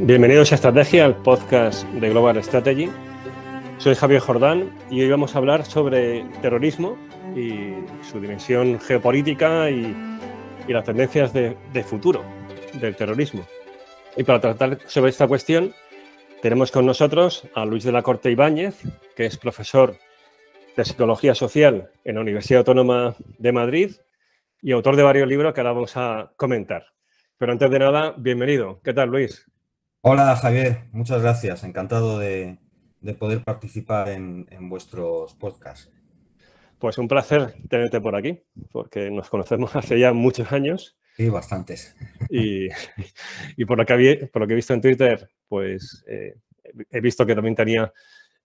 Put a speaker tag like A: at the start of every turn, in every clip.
A: Bienvenidos a Estrategia, el podcast de Global Strategy. Soy Javier Jordán y hoy vamos a hablar sobre terrorismo y su dimensión geopolítica y las tendencias de futuro del terrorismo. Y para tratar sobre esta cuestión tenemos con nosotros a Luis de la Corte Ibáñez, que es profesor de Psicología Social en la Universidad Autónoma de Madrid y autor de varios libros que ahora vamos a comentar. Pero antes de nada, bienvenido. ¿Qué tal, Luis?
B: Hola Javier, muchas gracias. Encantado de poder participar en vuestros podcasts.
A: Pues un placer tenerte por aquí, porque nos conocemos hace ya muchos años
B: Sí, bastantes.
A: y por lo que he visto en Twitter, pues he visto que también tenía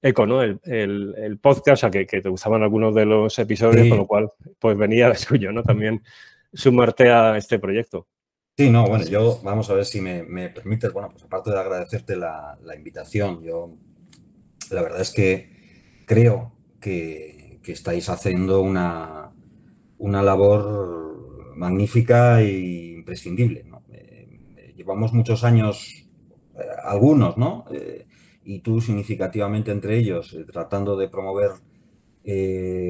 A: eco, ¿no? El podcast, o sea, que te gustaban algunos de los episodios,
B: Sí,
A: con lo cual pues venía de suyo, ¿no? También sumarte a este proyecto.
B: sí, no, bueno, yo vamos a ver si me permites, bueno, pues aparte de agradecerte la invitación, yo la verdad es que creo que estáis haciendo una labor magnífica e imprescindible, ¿no? Llevamos muchos años, algunos, ¿no? Y tú significativamente entre ellos, tratando de promover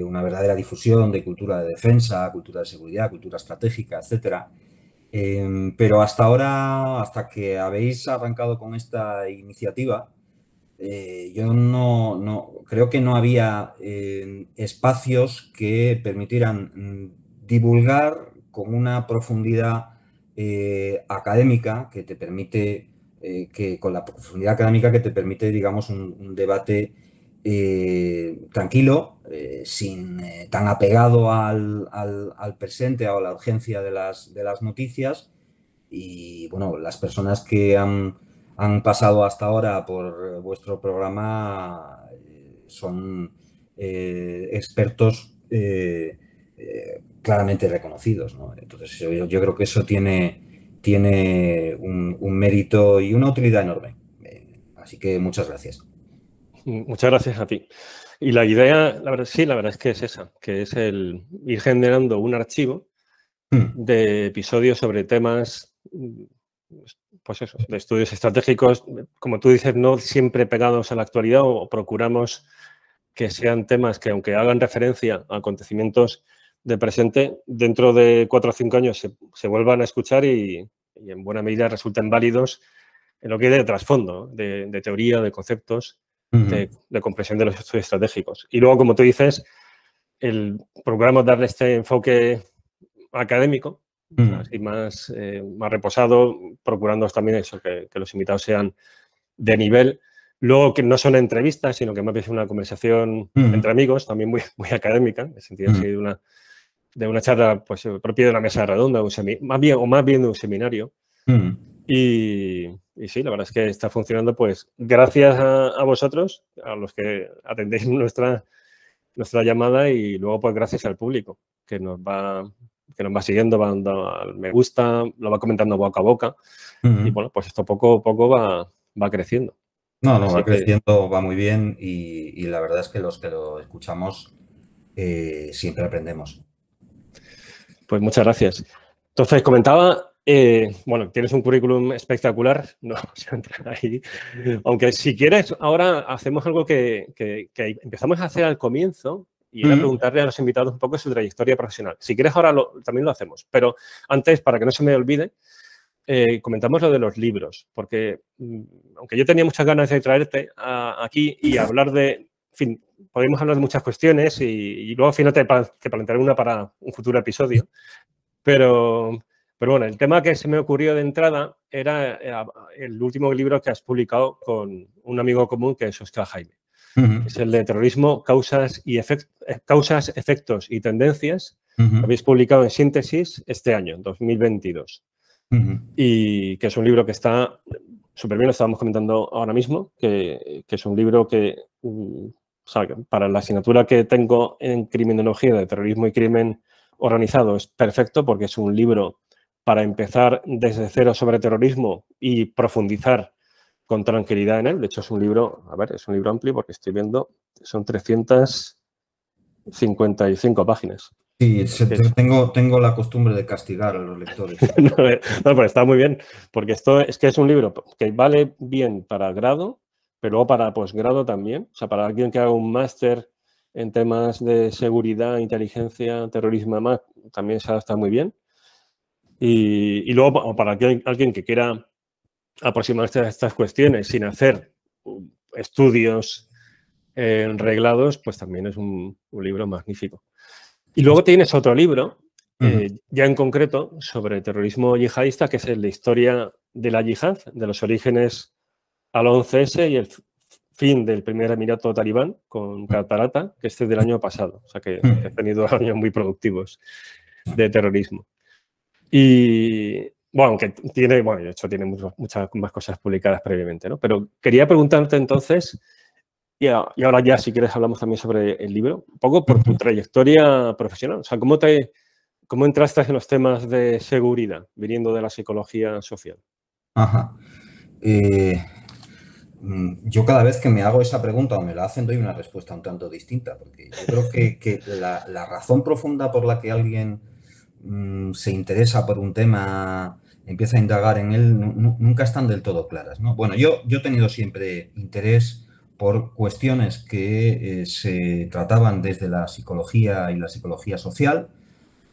B: una verdadera difusión de cultura de defensa, cultura de seguridad, cultura estratégica, etcétera. Pero hasta ahora, hasta que habéis arrancado con esta iniciativa, yo creo que no había espacios que permitieran divulgar con una profundidad académica que te permite, con la profundidad académica que te permite, digamos, un debate tranquilo, sin tan apegado al presente o a la urgencia de las noticias. Y bueno, las personas que han pasado hasta ahora por vuestro programa son expertos claramente reconocidos, ¿no? Entonces yo creo que eso tiene un mérito y una utilidad enorme. Así que muchas gracias.
A: Muchas gracias a ti. Y la idea, la verdad, sí, la verdad es que es esa, que es el ir generando un archivo
B: Mm,
A: de episodios sobre temas, pues eso, de estudios estratégicos, como tú dices, no siempre pegados a la actualidad o procuramos que sean temas que, aunque hagan referencia a acontecimientos del presente, dentro de 4 o 5 años se vuelvan a escuchar y en buena medida resulten válidos en lo que hay de trasfondo, ¿no? de teoría, de conceptos,
B: mm,
A: de comprensión de los estudios estratégicos. Y luego, como tú dices, procuramos darle este enfoque académico,
B: mm,
A: así más reposado, procurando también eso, que los invitados sean de nivel. Luego, que no son entrevistas, sino que más bien es una conversación
B: mm,
A: entre amigos, también muy, muy académica, en el sentido
B: mm,
A: así de una charla pues, propia de una mesa redonda, más bien de un seminario.
B: mm.
A: Y sí, la verdad es que está funcionando, pues gracias a vosotros, a los que atendéis nuestra llamada, y luego pues gracias al público que nos va siguiendo, va dando al me gusta, lo va comentando boca a boca y
B: Mm.
A: bueno, pues esto poco a poco va creciendo.
B: No, no, va
A: Así que,
B: creciendo, va muy bien y la verdad es que los que lo escuchamos siempre aprendemos.
A: pues muchas gracias. Entonces, comentaba, bueno, tienes un currículum espectacular, no vamos a entrar ahí, aunque si quieres, ahora hacemos algo que empezamos a hacer al comienzo y era
B: Mm,
A: preguntarle a los invitados un poco su trayectoria profesional. Si quieres, ahora también lo hacemos, pero antes, para que no se me olvide, comentamos lo de los libros, porque aunque yo tenía muchas ganas de traerte aquí y hablar en fin, podemos hablar de muchas cuestiones y luego al final te plantearé una para un futuro episodio, pero, pero bueno, el tema que se me ocurrió de entrada era el último libro que has publicado con un amigo común que es Óscar Jaime.
B: mm,
A: Es el de terrorismo, causas, efectos y tendencias. Lo
B: mm,
A: habéis publicado en Síntesis este año, en 2022.
B: mm,
A: Y que es un libro que está súper bien, lo estábamos comentando ahora mismo, que es un libro que, o sea, para la asignatura que tengo en criminología de terrorismo y crimen organizado es perfecto porque es un libro para empezar desde cero sobre terrorismo y profundizar con tranquilidad en él. De hecho, es un libro, a ver, es un libro amplio porque estoy viendo, son 355 páginas.
B: Sí, tengo la costumbre de castigar a los lectores.
A: No, pero está muy bien, porque esto es que es un libro que vale bien para grado, pero luego para posgrado también. O sea, para alguien que haga un máster en temas de seguridad, inteligencia, terrorismo, más, también se adapta muy bien. Y luego para alguien que quiera aproximarse a estas cuestiones sin hacer estudios reglados, pues también es un libro magnífico. Y luego tienes otro libro, ya en concreto, sobre terrorismo yihadista, que es el de historia de la yihad, de los orígenes al 11S y el fin del primer emirato talibán con Qatarata, que este es del año pasado. O sea que he tenido años muy productivos de terrorismo. Y bueno, aunque tiene, bueno, de hecho tiene muchas más cosas publicadas previamente, ¿no? Pero quería preguntarte entonces, y ahora ya si quieres hablamos también sobre el libro, un poco por tu trayectoria profesional. O sea, ¿cómo entraste en los temas de seguridad, viniendo de la psicología social?
B: Ajá. Yo cada vez que me hago esa pregunta o me la hacen doy una respuesta un tanto distinta, porque yo creo que la razón profunda por la que alguien se interesa por un tema, empieza a indagar en él, nunca están del todo claras, ¿no? Bueno, yo he tenido siempre interés por cuestiones que se trataban desde la psicología y la psicología social,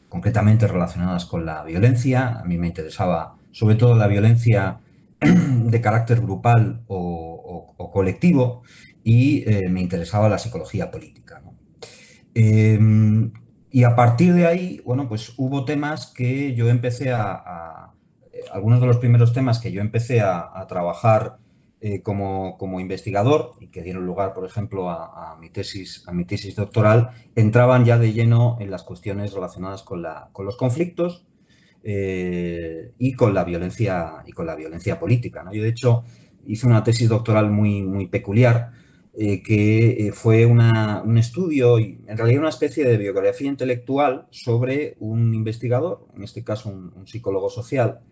B: concretamente relacionadas con la violencia. A mí me interesaba sobre todo la violencia de carácter grupal o colectivo, y me interesaba la psicología política, ¿no? Y a partir de ahí, bueno, pues hubo temas que yo empecé algunos de los primeros temas que yo empecé a trabajar como investigador y que dieron lugar, por ejemplo, a mi tesis doctoral, entraban ya de lleno en las cuestiones relacionadas con los conflictos y con la violencia política, ¿no? Yo, de hecho, hice una tesis doctoral muy peculiar, que fue un estudio, y en realidad una especie de biografía intelectual sobre un investigador, en este caso un psicólogo social,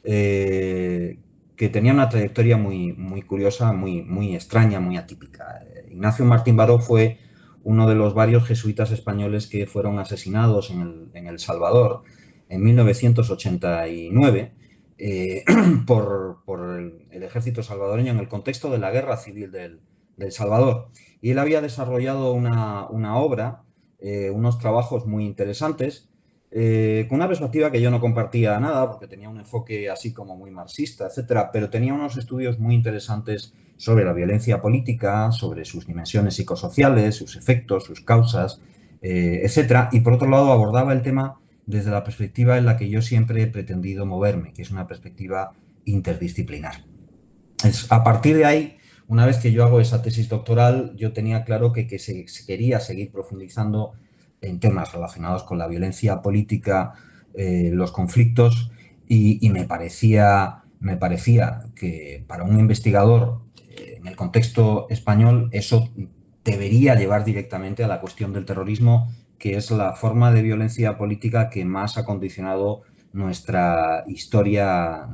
B: que tenía una trayectoria muy curiosa, muy extraña, muy atípica. Ignacio Martín Baró fue uno de los varios jesuitas españoles que fueron asesinados en El Salvador en 1989 por el ejército salvadoreño en el contexto de la guerra civil del Salvador. Y él había desarrollado una obra, unos trabajos muy interesantes, con una perspectiva que yo no compartía nada, porque tenía un enfoque así como muy marxista, etcétera, pero tenía unos estudios muy interesantes sobre la violencia política, sobre sus dimensiones psicosociales, sus efectos, sus causas, etcétera. Y por otro lado abordaba el tema desde la perspectiva en la que yo siempre he pretendido moverme, que es una perspectiva interdisciplinar. A partir de ahí, una vez que yo hago esa tesis doctoral, yo tenía claro que se quería seguir profundizando en temas relacionados con la violencia política, los conflictos, y me parecía que para un investigador en el contexto español eso debería llevar directamente a la cuestión del terrorismo, que es la forma de violencia política que más ha condicionado nuestra historia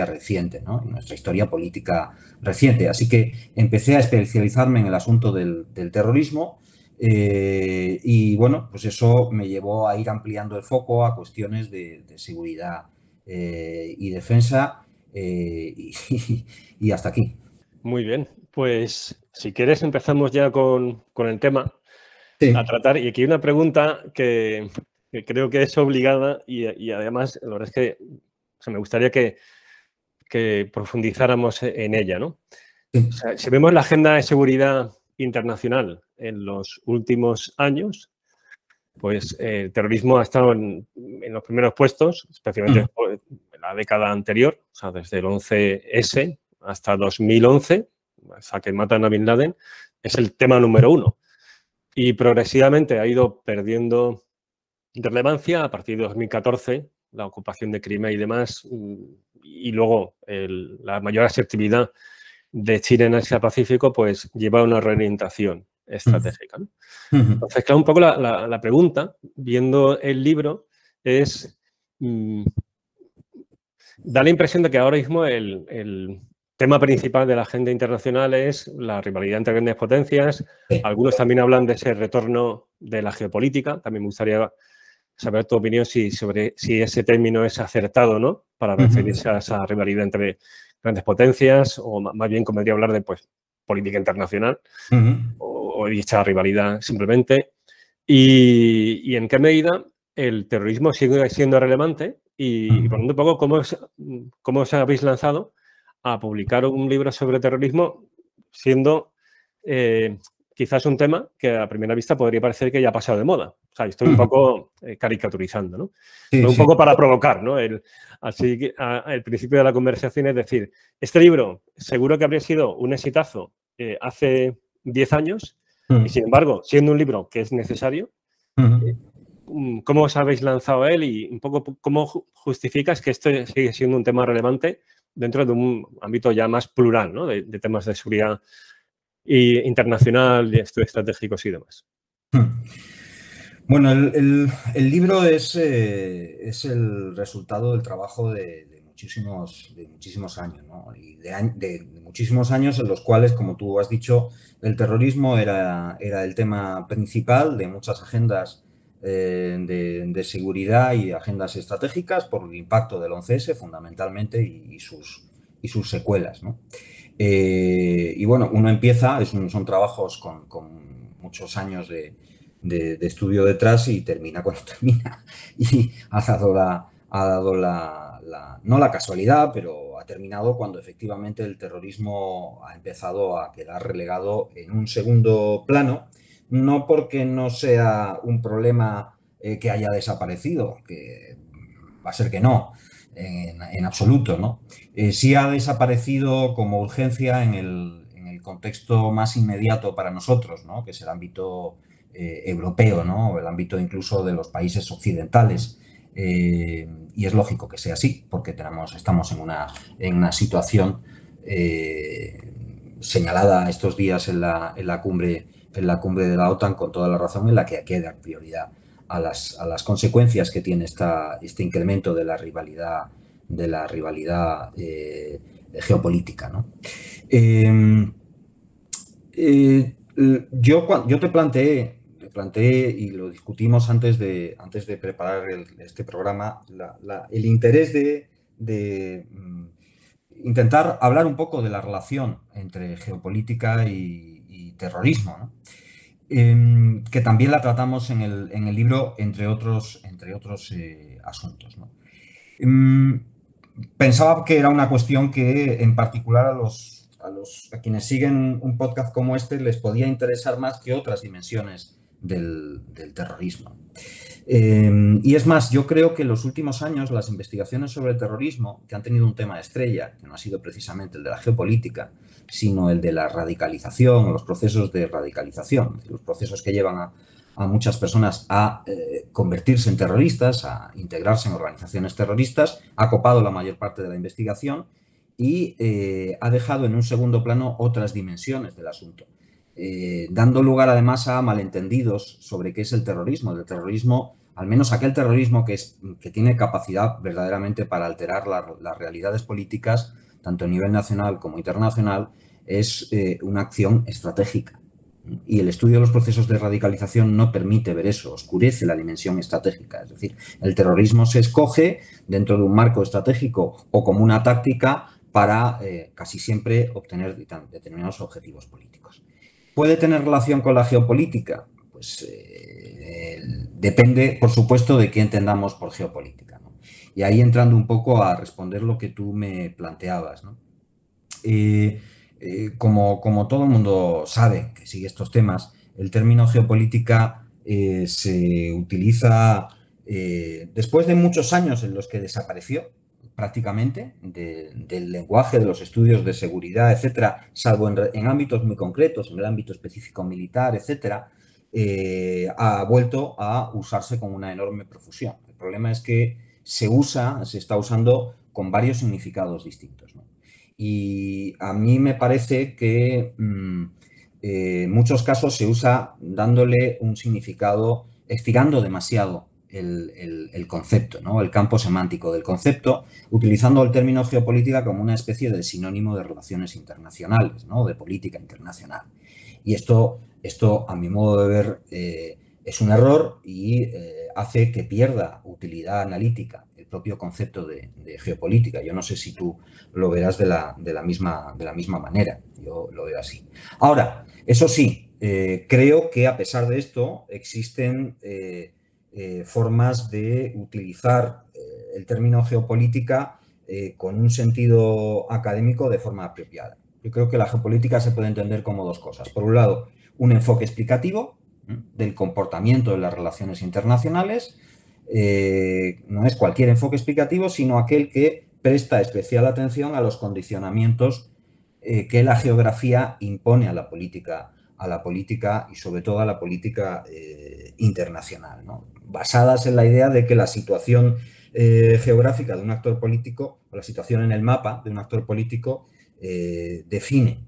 B: reciente, ¿no? Nuestra historia política reciente. Así que empecé a especializarme en el asunto del terrorismo, y bueno, pues eso me llevó a ir ampliando el foco a cuestiones de seguridad y defensa, y hasta aquí.
A: Muy bien, pues si quieres empezamos ya con el tema
B: Sí.
A: a tratar. Y aquí hay una pregunta que creo que es obligada y además la verdad es que me gustaría que profundizáramos en ella, ¿no?
B: Sí.
A: O sea, si vemos la agenda de seguridad internacional en los últimos años, pues el terrorismo ha estado en los primeros puestos, especialmente en la década anterior, o sea, desde el 11S hasta 2011, hasta que matan a Bin Laden, es el tema número uno. Y progresivamente ha ido perdiendo relevancia a partir de 2014, la ocupación de Crimea y demás, y luego la mayor asertividad de China en Asia-Pacífico, pues lleva a una reorientación estratégica, ¿no? Entonces, claro, un poco la pregunta, viendo el libro, es, da la impresión de que ahora mismo el tema principal de la agenda internacional es la rivalidad entre grandes potencias.
B: Sí.
A: Algunos también hablan de ese retorno de la geopolítica. También me gustaría saber tu opinión sobre si ese término es acertado, ¿no? Para referirse a esa rivalidad entre grandes potencias, o más bien convendría hablar de, pues, política internacional o dicha rivalidad simplemente. Y en qué medida el terrorismo sigue siendo relevante y por un poco cómo os habéis lanzado a publicar un libro sobre terrorismo siendo quizás un tema que a primera vista podría parecer que ya ha pasado de moda. O sea, estoy un poco caricaturizando, ¿no?
B: Sí,
A: Pero un
B: sí.
A: poco para provocar, ¿no? Así que el principio de la conversación es decir, este libro seguro que habría sido un exitazo hace 10 años y, sin embargo, siendo un libro que es necesario, ¿cómo os habéis lanzado a él y un poco cómo justificas que esto sigue siendo un tema relevante dentro de un ámbito ya más plural, ¿no? de temas de seguridad internacional, de estudios estratégicos y demás?
B: Bueno, el libro es el resultado del trabajo de muchísimos años, ¿no? Y de muchísimos años en los cuales, como tú has dicho, el terrorismo era el tema principal de muchas agendas de seguridad y agendas estratégicas por el impacto del 11S fundamentalmente y sus secuelas, ¿no? Y bueno, uno empieza, son trabajos con muchos años de estudio detrás y termina cuando termina. Y ha dado no la casualidad, pero ha terminado cuando efectivamente el terrorismo ha empezado a quedar relegado en un segundo plano, no porque no sea un problema que haya desaparecido, que va a ser que no, en absoluto, ¿no? Sí ha desaparecido como urgencia en el contexto más inmediato para nosotros, ¿no? Que es el ámbito europeo, ¿no? O el ámbito incluso de los países occidentales. Y es lógico que sea así, porque estamos en una situación señalada estos días en la cumbre de la OTAN, con toda la razón, en la que hay que dar prioridad a las consecuencias que tiene este incremento de la rivalidad geopolítica, ¿no? Yo te planteé y lo discutimos antes de preparar este programa, el interés de intentar hablar un poco de la relación entre geopolítica y terrorismo, ¿no? Que también la tratamos en el libro, entre otros asuntos, ¿no? Pensaba que era una cuestión que, en particular, a quienes siguen un podcast como este les podía interesar más que otras dimensiones del terrorismo. Y es más, yo creo que en los últimos años las investigaciones sobre el terrorismo, que han tenido un tema estrella, que no ha sido precisamente el de la geopolítica, sino el de la radicalización, los procesos de radicalización, los procesos que llevan a muchas personas a convertirse en terroristas, a integrarse en organizaciones terroristas, ha copado la mayor parte de la investigación y ha dejado en un segundo plano otras dimensiones del asunto, dando lugar además a malentendidos sobre qué es el terrorismo. El terrorismo, al menos aquel terrorismo que tiene capacidad verdaderamente para alterar las realidades políticas, tanto a nivel nacional como internacional, es una acción estratégica. Y el estudio de los procesos de radicalización no permite ver eso, oscurece la dimensión estratégica. Es decir, el terrorismo se escoge dentro de un marco estratégico o como una táctica para casi siempre obtener determinados objetivos políticos. ¿Puede tener relación con la geopolítica? Pues depende, por supuesto, de qué entendamos por geopolítica, ¿no? Y ahí entrando un poco a responder lo que tú me planteabas, ¿no? Como todo el mundo sabe que sigue estos temas, el término geopolítica se utiliza después de muchos años en los que desapareció prácticamente del lenguaje de los estudios de seguridad, etcétera, salvo en ámbitos muy concretos, en el ámbito específico militar, etcétera, ha vuelto a usarse con una enorme profusión. El problema es que se está usando con varios significados distintos, ¿no? Y a mí me parece que en muchos casos se usa dándole un significado, estirando demasiado el concepto, ¿no? El campo semántico del concepto, utilizando el término geopolítica como una especie de sinónimo de relaciones internacionales, ¿no? De política internacional. Y esto a mi modo de ver, es un error y hace que pierda utilidad analítica el propio concepto de geopolítica. Yo no sé si tú lo verás de la misma manera. Yo lo veo así. Ahora, eso sí, creo que a pesar de esto existen formas de utilizar el término geopolítica con un sentido académico de forma apropiada. Yo creo que la geopolítica se puede entender como dos cosas. Por un lado, un enfoque explicativo del comportamiento de las relaciones internacionales. No es cualquier enfoque explicativo, sino aquel que presta especial atención a los condicionamientos que la geografía impone a la política y sobre todo a la política internacional, ¿no? Basadas en la idea de que la situación geográfica de un actor político, o la situación en el mapa de un actor político, define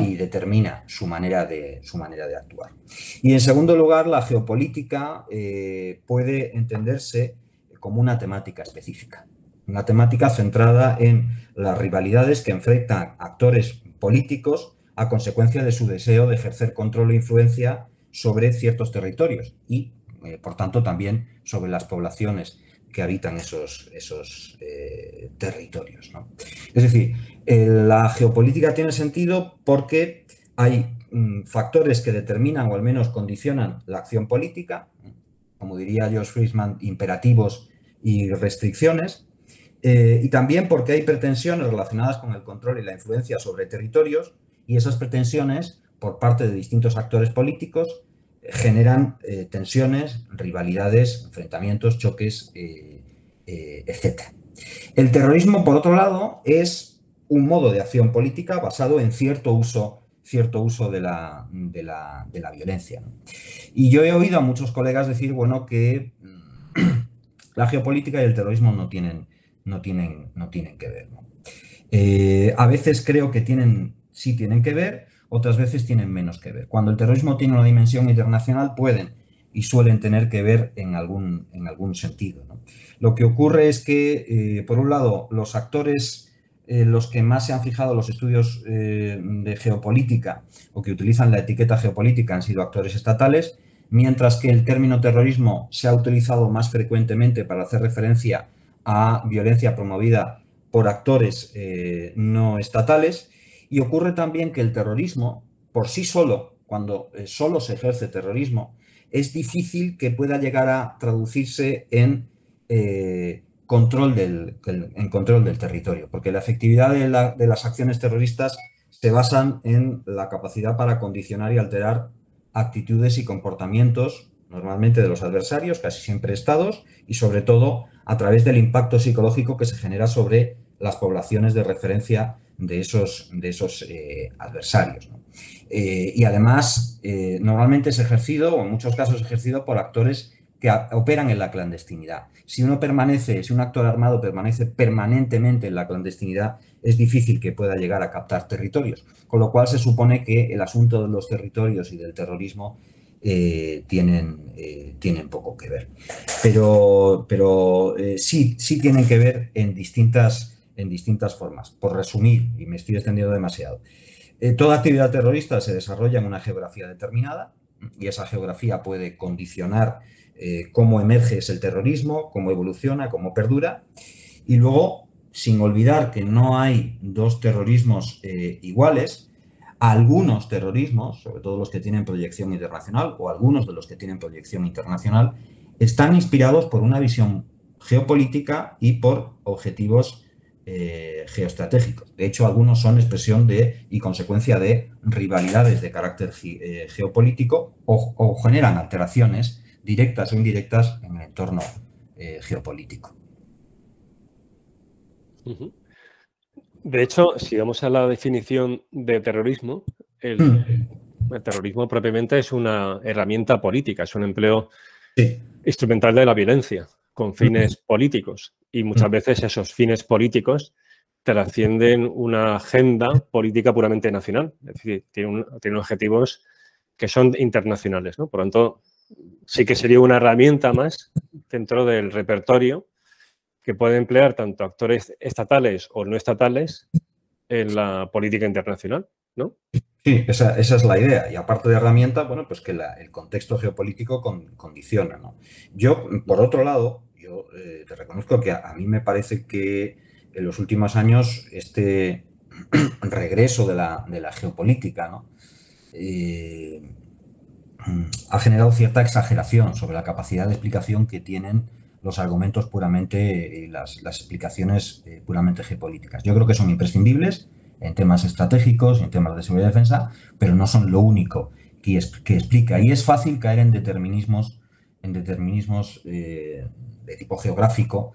B: y determina su manera de actuar. Y en segundo lugar, la geopolítica puede entenderse como una temática específica, una temática centrada en las rivalidades que enfrentan actores políticos a consecuencia de su deseo de ejercer control e influencia sobre ciertos territorios y, por tanto, también sobre las poblaciones que habitan esos territorios, ¿no? Es decir, la geopolítica tiene sentido porque hay factores que determinan o al menos condicionan la acción política, como diría Josh Friedman, imperativos y restricciones, y también porque hay pretensiones relacionadas con el control y la influencia sobre territorios, y esas pretensiones, por parte de distintos actores políticos, generan tensiones, rivalidades, enfrentamientos, choques, etc. El terrorismo, por otro lado, es un modo de acción política basado en cierto uso de la violencia, ¿no? Y yo he oído a muchos colegas decir, bueno, que la geopolítica y el terrorismo no tienen que ver, ¿no? A veces creo que sí tienen que ver, otras veces tienen menos que ver. Cuando el terrorismo tiene una dimensión internacional, pueden y suelen tener que ver en algún sentido, ¿no? Lo que ocurre es que, por un lado, los actores los que más se han fijado los estudios de geopolítica o que utilizan la etiqueta geopolítica han sido actores estatales, mientras que el término terrorismo se ha utilizado más frecuentemente para hacer referencia a violencia promovida por actores no estatales. Y ocurre también que el terrorismo, por sí solo, cuando solo se ejerce terrorismo, es difícil que pueda llegar a traducirse en control del territorio, porque la efectividad de las acciones terroristas se basan en la capacidad para condicionar y alterar actitudes y comportamientos, normalmente de los adversarios, casi siempre estados, y sobre todo a través del impacto psicológico que se genera sobre las poblaciones de referencia de esos adversarios, ¿no? Y además, normalmente es ejercido, o en muchos casos ejercido, por actores que operan en la clandestinidad. Si un actor armado permanece permanentemente en la clandestinidad, es difícil que pueda llegar a captar territorios, con lo cual se supone que el asunto de los territorios y del terrorismo tienen poco que ver. Pero sí tienen que ver en distintas formas. Por resumir, y me estoy extendiendo demasiado, toda actividad terrorista se desarrolla en una geografía determinada y esa geografía puede condicionar cómo emerge el terrorismo, cómo evoluciona, cómo perdura. Y luego, sin olvidar que no hay dos terrorismos iguales, algunos terrorismos, sobre todo los que tienen proyección internacional o algunos de los que tienen proyección internacional, están inspirados por una visión geopolítica y por objetivos geoestratégicos. De hecho, algunos son expresión y consecuencia de rivalidades de carácter geopolítico o generan alteraciones directas o indirectas en el entorno geopolítico.
A: De hecho, si vamos a la definición de terrorismo, el terrorismo propiamente es una herramienta política, es un empleo instrumental de la violencia con fines políticos, y muchas veces esos fines políticos trascienden una agenda política puramente nacional, es decir, tienen objetivos que son internacionales, ¿no? Por lo tanto, sí que sería una herramienta más dentro del repertorio que pueden emplear tanto actores estatales o no estatales en la política internacional, ¿no?
B: Sí, esa es la idea. Y aparte de herramienta, bueno, pues que el contexto geopolítico condiciona, ¿no? Yo, por otro lado, te reconozco que a mí me parece que en los últimos años este regreso de la geopolítica, ¿no? Ha generado cierta exageración sobre la capacidad de explicación que tienen los argumentos puramente, las explicaciones puramente geopolíticas. Yo creo que son imprescindibles en temas estratégicos, en temas de seguridad y defensa, pero no son lo único que explica. Y es fácil caer en determinismos de tipo geográfico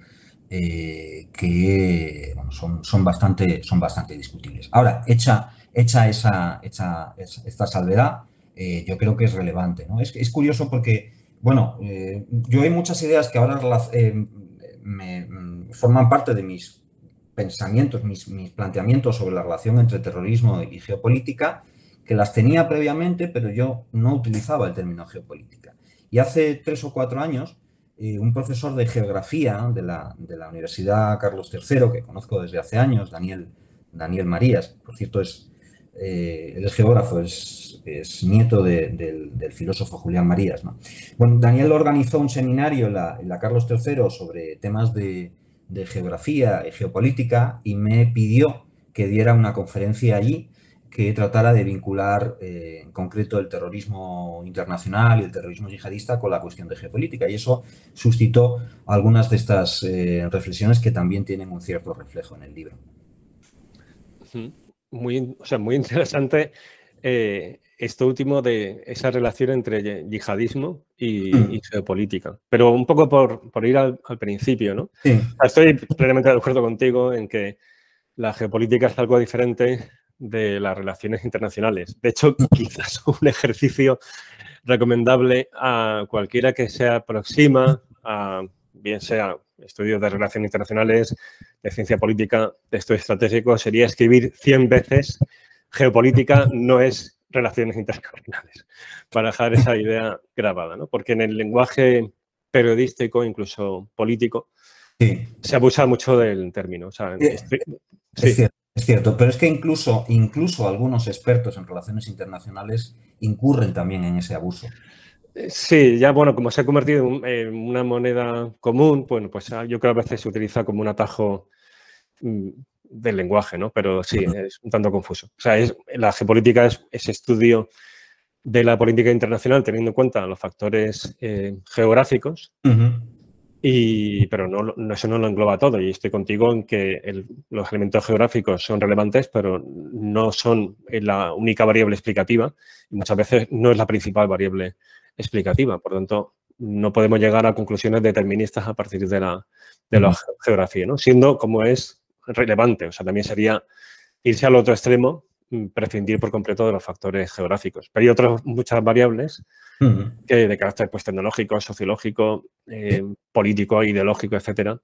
B: que bueno, son bastante discutibles. Ahora, hecha esta salvedad, yo creo que es relevante, ¿no? Es curioso porque, bueno, yo hay muchas ideas que ahora forman parte de mis pensamientos, mis planteamientos sobre la relación entre terrorismo y geopolítica, que las tenía previamente, pero yo no utilizaba el término geopolítica. Y hace 3 o 4 años, un profesor de geografía de la Universidad Carlos III, que conozco desde hace años, Daniel Marías, por cierto, él es geógrafo, es nieto del filósofo Julián Marías, ¿no? Bueno, Daniel organizó un seminario en la Carlos III sobre temas de geografía y geopolítica y me pidió que diera una conferencia allí que tratara de vincular en concreto el terrorismo internacional y el terrorismo yihadista con la cuestión de geopolítica. Y eso suscitó algunas de estas reflexiones que también tienen un cierto reflejo en el libro.
A: Muy interesante esto último de esa relación entre yihadismo y geopolítica. Pero un poco por ir al principio, ¿no?
B: Sí.
A: Estoy plenamente de acuerdo contigo en que la geopolítica es algo diferente de las relaciones internacionales. De hecho, quizás un ejercicio recomendable a cualquiera que se aproxima a, bien sea estudios de relaciones internacionales, de ciencia política, de estudios estratégicos, sería escribir 100 veces geopolítica no es relaciones internacionales, para dejar esa idea grabada, ¿no? Porque en el lenguaje periodístico, incluso político,
B: sí,
A: se abusa mucho del término. O sea, sí.
B: Es cierto, pero es que incluso algunos expertos en relaciones internacionales incurren también en ese abuso.
A: Sí, ya bueno, como se ha convertido en una moneda común, bueno, pues yo creo que a veces se utiliza como un atajo del lenguaje, ¿no? Pero sí, es un tanto confuso. O sea, la geopolítica es ese estudio de la política internacional teniendo en cuenta los factores geográficos, pero eso no lo engloba todo. Y estoy contigo en que los elementos geográficos son relevantes, pero no son la única variable explicativa y muchas veces no es la principal variable explicativa. Por lo tanto, no podemos llegar a conclusiones deterministas a partir de la geografía, ¿no? Siendo como es relevante. O sea, también sería irse al otro extremo, prescindir por completo de los factores geográficos. Pero hay otras muchas variables que de carácter pues, tecnológico, sociológico, político, ideológico, etcétera,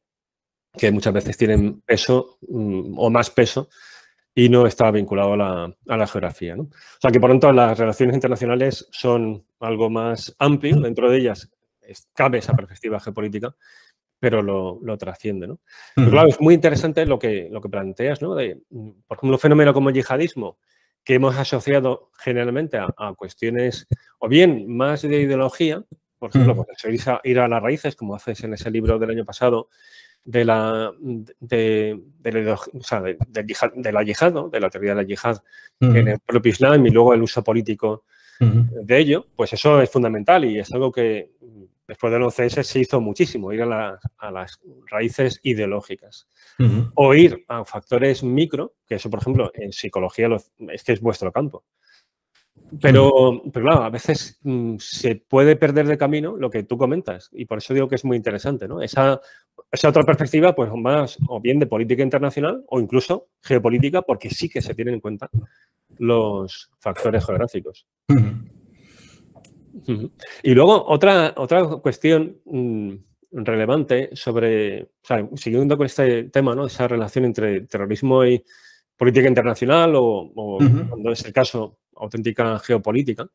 A: que muchas veces tienen peso o más peso y no está vinculado a la geografía, ¿no? O sea que, por lo tanto, las relaciones internacionales son algo más amplio. Dentro de ellas cabe esa perspectiva geopolítica, pero lo trasciende, ¿no? Pero claro, es muy interesante lo que planteas, ¿no? Por ejemplo, un fenómeno como el yihadismo, que hemos asociado generalmente a cuestiones o bien más de ideología, por ejemplo, pues ir a las raíces, como haces en ese libro del año pasado, de la yihad, ¿no? De la teoría de la yihad en el propio Islam y luego el uso político de ello, pues eso es fundamental y es algo que después del 11S se hizo muchísimo, ir a las raíces ideológicas. O ir a factores micro, que eso, por ejemplo, en psicología es que es vuestro campo. Pero claro, a veces se puede perder de camino lo que tú comentas y por eso digo que es muy interesante, ¿no? Esa otra perspectiva, pues más o bien de política internacional o incluso geopolítica, porque sí que se tienen en cuenta los factores geográficos. Y luego otra cuestión relevante sobre, o sea, siguiendo con este tema, ¿no? Esa relación entre terrorismo y política internacional o cuando es el caso, auténtica geopolítica,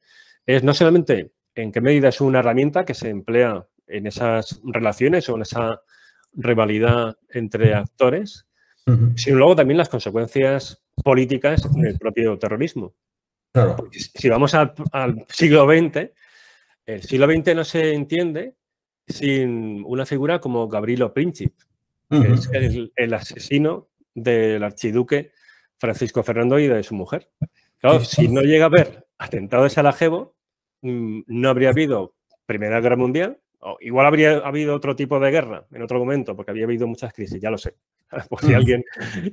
A: es no solamente en qué medida es una herramienta que se emplea en esas relaciones o en esa rivalidad entre actores, sino luego también las consecuencias políticas del propio terrorismo.
B: Claro.
A: Porque si vamos al siglo XX, el siglo XX no se entiende sin una figura como Gavrilo Princip, que es el asesino del archiduque Francisco Fernando y de su mujer. Claro, si no llega a haber atentado de Sarajevo, no habría habido Primera Guerra Mundial, o igual habría habido otro tipo de guerra en otro momento, porque había habido muchas crisis, ya lo sé, por si alguien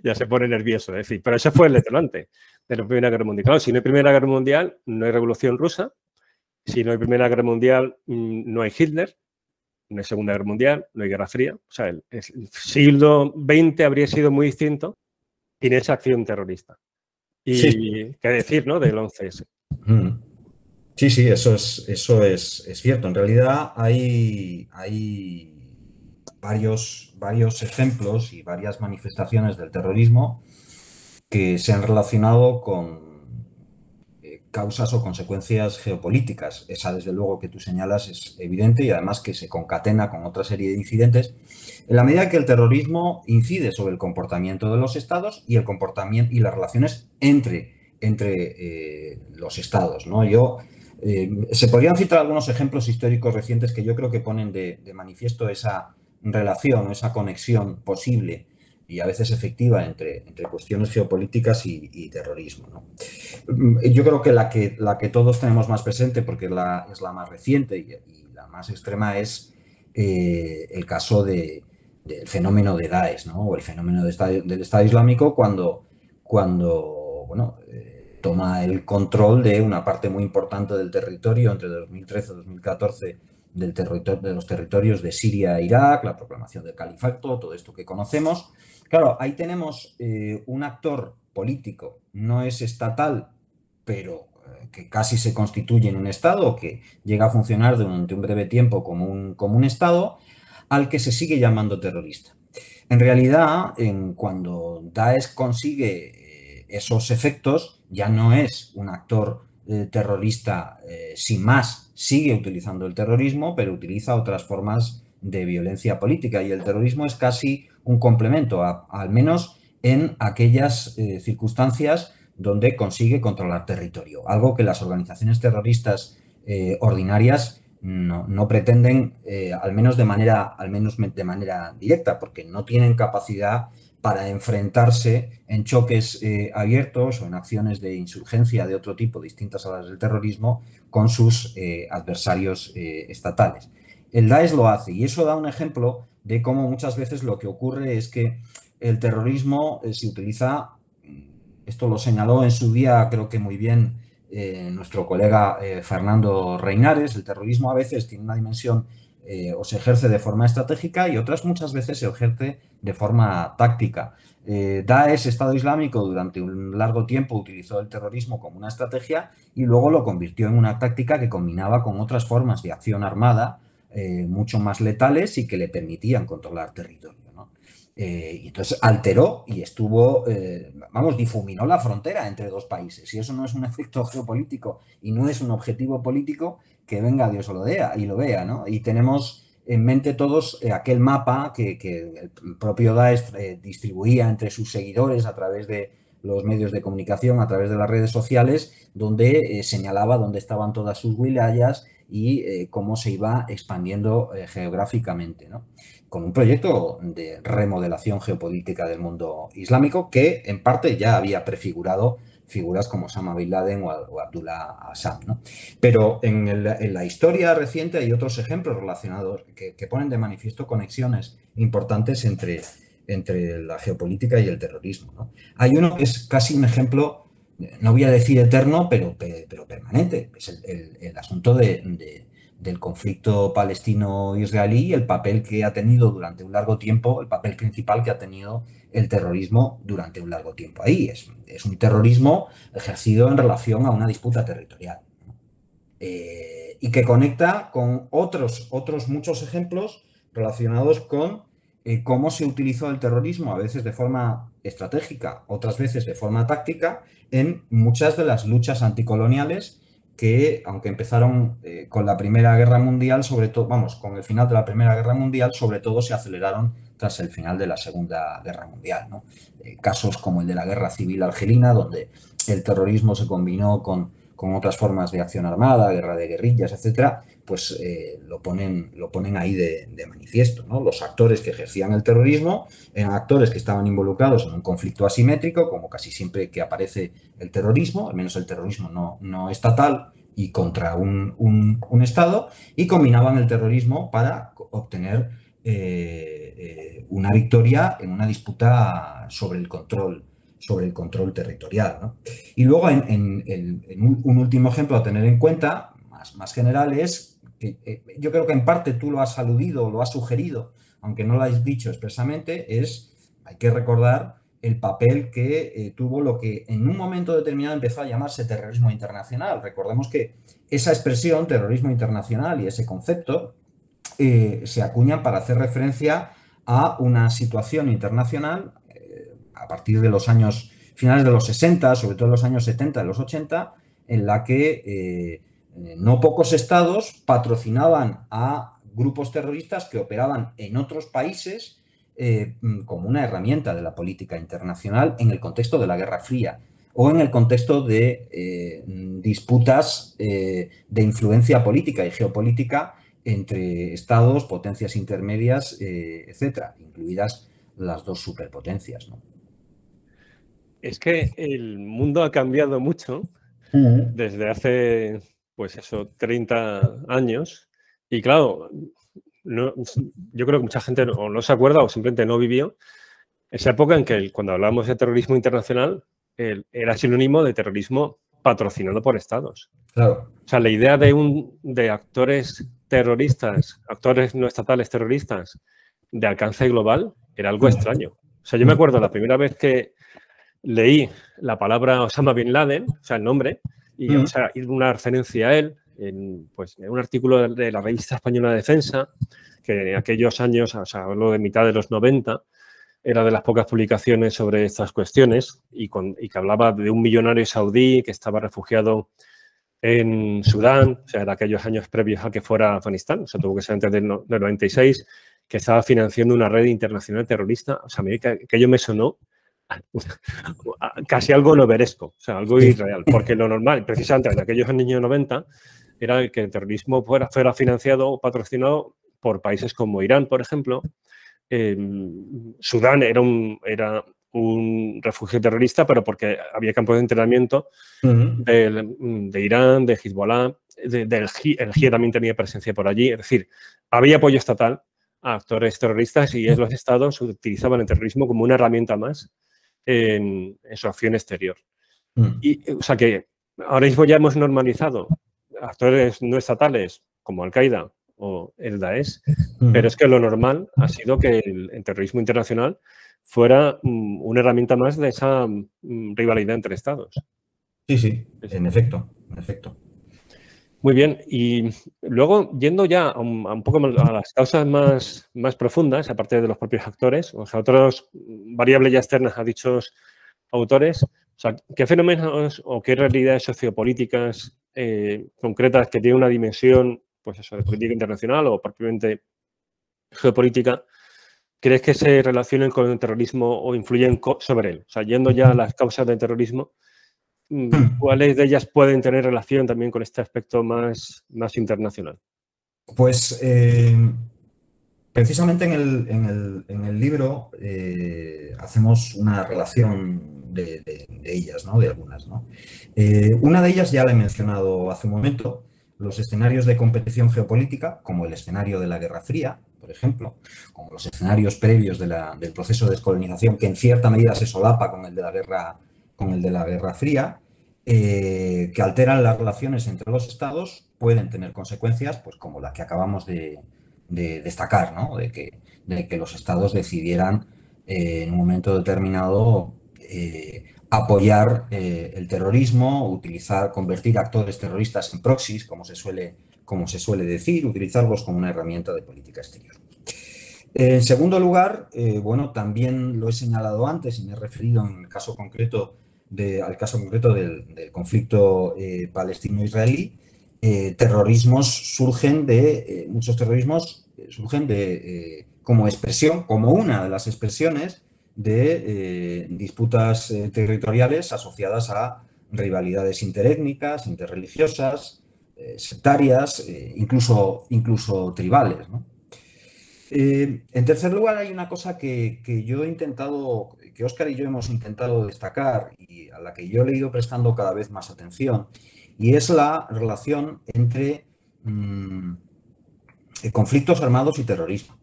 A: ya se pone nervioso. Es decir, pero ese fue el detonante de la Primera Guerra Mundial. Claro, si no hay Primera Guerra Mundial, no hay Revolución Rusa. Si no hay Primera Guerra Mundial, no hay Hitler. No hay Segunda Guerra Mundial, no hay Guerra Fría. O sea, el siglo XX habría sido muy distinto sin esa acción terrorista. Y sí, qué decir, ¿no?, del 11S.
B: Sí, sí, eso es cierto. En realidad hay varios ejemplos y varias manifestaciones del terrorismo que se han relacionado con causas o consecuencias geopolíticas. Esa, desde luego, que tú señalas es evidente y además que se concatena con otra serie de incidentes en la medida que el terrorismo incide sobre el comportamiento de los estados y el comportamiento y las relaciones entre los estados, ¿no? Se podrían citar algunos ejemplos históricos recientes que yo creo que ponen de manifiesto esa relación o esa conexión posible y a veces efectiva entre cuestiones geopolíticas y terrorismo, ¿no? Yo creo que la que todos tenemos más presente, porque es la más reciente y la más extrema, es el caso del fenómeno de Daesh, ¿no? O el fenómeno del Estado Islámico cuando bueno, toma el control de una parte muy importante del territorio entre 2013 y 2014 de los territorios de Siria e Irak, la proclamación del califato, todo esto que conocemos. Claro, ahí tenemos un actor político, no es estatal, pero que casi se constituye en un Estado, que llega a funcionar durante un breve tiempo como un Estado, al que se sigue llamando terrorista. En realidad, cuando Daesh consigue esos efectos, ya no es un actor terrorista sin más, sigue utilizando el terrorismo, pero utiliza otras formas de violencia política, y el terrorismo es casi un complemento, al menos en aquellas circunstancias donde consigue controlar territorio, algo que las organizaciones terroristas ordinarias no pretenden, al menos de manera directa, porque no tienen capacidad para enfrentarse en choques abiertos o en acciones de insurgencia de otro tipo distintas a las del terrorismo con sus adversarios estatales. El Daesh lo hace, y eso da un ejemplo de cómo muchas veces lo que ocurre es que el terrorismo se utiliza, esto lo señaló en su día creo que muy bien nuestro colega Fernando Reinares, el terrorismo a veces tiene una dimensión o se ejerce de forma estratégica y otras muchas veces se ejerce de forma táctica. Daesh, Estado Islámico, durante un largo tiempo utilizó el terrorismo como una estrategia y luego lo convirtió en una táctica que combinaba con otras formas de acción armada mucho más letales y que le permitían controlar territorio, ¿no? Y entonces alteró y difuminó la frontera entre dos países. Y eso no es un efecto geopolítico y no es un objetivo político, que venga Dios y lo vea, ¿no? Y tenemos en mente todos aquel mapa que el propio Daesh distribuía entre sus seguidores a través de los medios de comunicación, a través de las redes sociales, donde señalaba dónde estaban todas sus wilayas y cómo se iba expandiendo geográficamente, ¿no? Con un proyecto de remodelación geopolítica del mundo islámico que en parte ya había prefigurado figuras como Osama Bin Laden o Abdullah Assad, ¿no? Pero en la historia reciente hay otros ejemplos relacionados que ponen de manifiesto conexiones importantes entre la geopolítica y el terrorismo, ¿no? Hay uno que es casi un ejemplo, no voy a decir eterno, pero permanente. Es el asunto del conflicto palestino-israelí y el papel que ha tenido durante un largo tiempo, el papel principal que ha tenido el terrorismo durante un largo tiempo ahí. Es un terrorismo ejercido en relación a una disputa territorial, ¿no? Y que conecta con otros muchos ejemplos relacionados con cómo se utilizó el terrorismo, a veces de forma estratégica, otras veces de forma táctica, en muchas de las luchas anticoloniales que, aunque empezaron con la Primera Guerra Mundial, sobre todo, vamos, con el final de la Primera Guerra Mundial, sobre todo se aceleraron tras el final de la Segunda Guerra Mundial, ¿no? Casos como el de la Guerra Civil Argelina, donde el terrorismo se combinó con otras formas de acción armada, guerra de guerrillas, etcétera, pues lo ponen ahí de manifiesto, ¿no? Los actores que ejercían el terrorismo eran actores que estaban involucrados en un conflicto asimétrico, como casi siempre que aparece el terrorismo, al menos el terrorismo no estatal y contra un Estado, y combinaban el terrorismo para obtener una victoria en una disputa sobre el control territorial, ¿no? Y luego, en un último ejemplo a tener en cuenta, más general, es que yo creo que en parte tú lo has aludido, lo has sugerido, aunque no lo has dicho expresamente, hay que recordar el papel que tuvo lo que en un momento determinado empezó a llamarse terrorismo internacional. Recordemos que esa expresión, terrorismo internacional, y ese concepto se acuñan para hacer referencia a una situación internacional a partir de los años finales de los 60, sobre todo los años 70 y los 80, en la que no pocos estados patrocinaban a grupos terroristas que operaban en otros países como una herramienta de la política internacional en el contexto de la Guerra Fría o en el contexto de disputas de influencia política y geopolítica entre estados, potencias intermedias, etcétera, incluidas las dos superpotencias, ¿no?
A: Es que el mundo ha cambiado mucho desde hace, pues eso, 30 años. Y claro, yo creo que mucha gente o no se acuerda o simplemente no vivió esa época en que cuando hablamos de terrorismo internacional era sinónimo de terrorismo patrocinado por estados.
B: Claro.
A: O sea, la idea de actores terroristas, actores no estatales terroristas de alcance global era algo extraño. O sea, yo me acuerdo la primera vez que leí la palabra Osama Bin Laden, o sea, el nombre, y o sea, una referencia a él en un artículo de la revista española de Defensa, que en aquellos años, o sea, hablo de mitad de los 90, era de las pocas publicaciones sobre estas cuestiones y que hablaba de un millonario saudí que estaba refugiado en Sudán, o sea, de aquellos años previos a que fuera Afganistán, o sea, tuvo que ser antes del 96, que estaba financiando una red internacional terrorista. O sea, a mí aquello me sonó casi algo novelesco, o sea, algo irreal, porque lo normal, precisamente en aquellos años 90, era que el terrorismo fuera financiado o patrocinado por países como Irán, por ejemplo. Sudán era un refugio terrorista, pero porque había campos de entrenamiento de Irán, de Hezbollah, el GIE también tenía presencia por allí. Es decir, había apoyo estatal a actores terroristas y los estados utilizaban el terrorismo como una herramienta más en su acción exterior. Y, o sea que ahora mismo ya hemos normalizado actores no estatales como Al-Qaeda o el Daesh, pero es que lo normal ha sido que el terrorismo internacional fuera una herramienta más de esa rivalidad entre estados.
B: Sí, en efecto, en efecto.
A: Muy bien, y luego yendo ya a un poco a las causas más profundas, aparte de los propios actores, o sea, otras variables ya externas a dichos autores, o sea, ¿qué fenómenos o qué realidades sociopolíticas concretas que tienen una dimensión, pues eso, de política internacional o propiamente geopolítica, crees que se relacionen con el terrorismo o influyen sobre él? O sea, yendo ya a las causas del terrorismo, ¿cuáles de ellas pueden tener relación también con este aspecto más internacional?
B: Pues precisamente en el libro hacemos una relación de ellas, ¿no? De algunas, ¿no? Una de ellas ya la he mencionado hace un momento, los escenarios de competición geopolítica, como el escenario de la Guerra Fría, por ejemplo, como los escenarios previos del proceso de descolonización, que en cierta medida se solapa con el de la Guerra Fría, que alteran las relaciones entre los estados, pueden tener consecuencias, pues como la que acabamos de destacar, ¿no? De que los estados decidieran en un momento determinado apoyar el terrorismo, convertir actores terroristas en proxies, como se suele decir, utilizarlos como una herramienta de política exterior. En segundo lugar, bueno, también lo he señalado antes y me he referido en el caso concreto al caso concreto del conflicto palestino-israelí, muchos terrorismos surgen como expresión, como una de las expresiones de disputas territoriales asociadas a rivalidades interétnicas, interreligiosas, sectarias, incluso tribales, ¿no? En tercer lugar, hay una cosa que yo he intentado, que Óscar y yo hemos intentado destacar y a la que yo le he ido prestando cada vez más atención, y es la relación entre conflictos armados y terrorismo.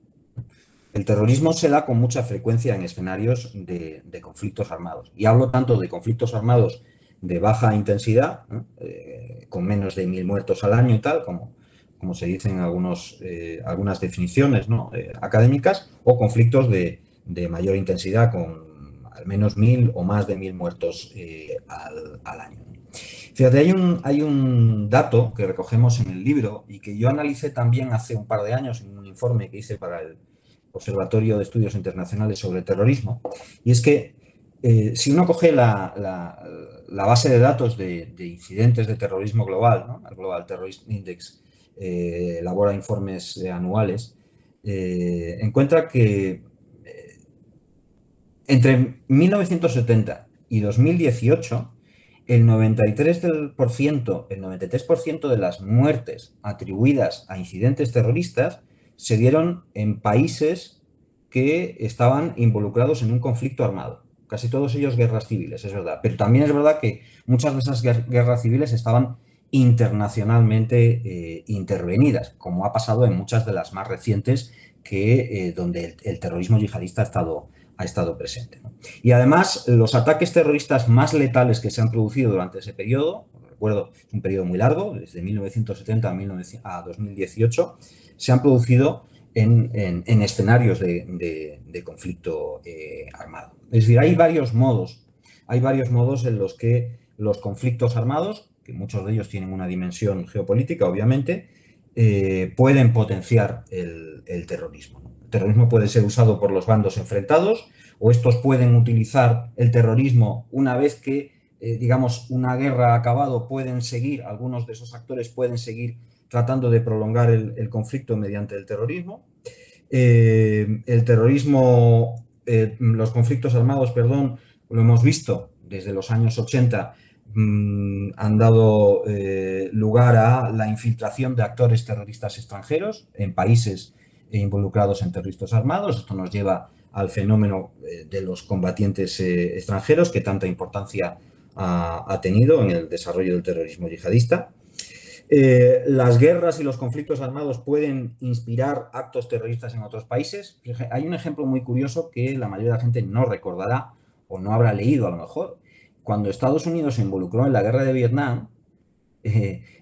B: El terrorismo se da con mucha frecuencia en escenarios de conflictos armados. Y hablo tanto de conflictos armados de baja intensidad, ¿no? Con menos de 1000 muertos al año y tal, como se dice en algunas definiciones, ¿no? Académicas, o conflictos de mayor intensidad con al menos 1000 o más de 1000 muertos al año. Fíjate, hay un dato que recogemos en el libro y que yo analicé también hace un par de años en un informe que hice para el Observatorio de Estudios Internacionales sobre Terrorismo, y es que si uno coge la base de datos de incidentes de terrorismo global, ¿no? El Global Terrorist Index elabora informes anuales, encuentra que entre 1970 y 2018 el 93% de las muertes atribuidas a incidentes terroristas se dieron en países que estaban involucrados en un conflicto armado. Casi todos ellos guerras civiles, es verdad. Pero también es verdad que muchas de esas guerras civiles estaban internacionalmente intervenidas, como ha pasado en muchas de las más recientes donde el terrorismo yihadista ha estado presente, ¿no? Y además, los ataques terroristas más letales que se han producido durante ese periodo, recuerdo, es un periodo muy largo, desde 1970 a 2018, se han producido en escenarios de conflicto armado. Es decir, hay varios modos en los que los conflictos armados, que muchos de ellos tienen una dimensión geopolítica, obviamente, pueden potenciar el terrorismo, ¿no? El terrorismo puede ser usado por los bandos enfrentados, o estos pueden utilizar el terrorismo una vez que, digamos, una guerra ha acabado, algunos de esos actores pueden seguir tratando de prolongar el conflicto mediante el terrorismo. Los conflictos armados, lo hemos visto desde los años 80, han dado lugar a la infiltración de actores terroristas extranjeros en países involucrados en terroristas armados. Esto nos lleva al fenómeno de los combatientes extranjeros, que tanta importancia ha tenido en el desarrollo del terrorismo yihadista. Las guerras y los conflictos armados pueden inspirar actos terroristas en otros países. Hay un ejemplo muy curioso que la mayoría de la gente no recordará o no habrá leído a lo mejor. Cuando Estados Unidos se involucró en la guerra de Vietnam,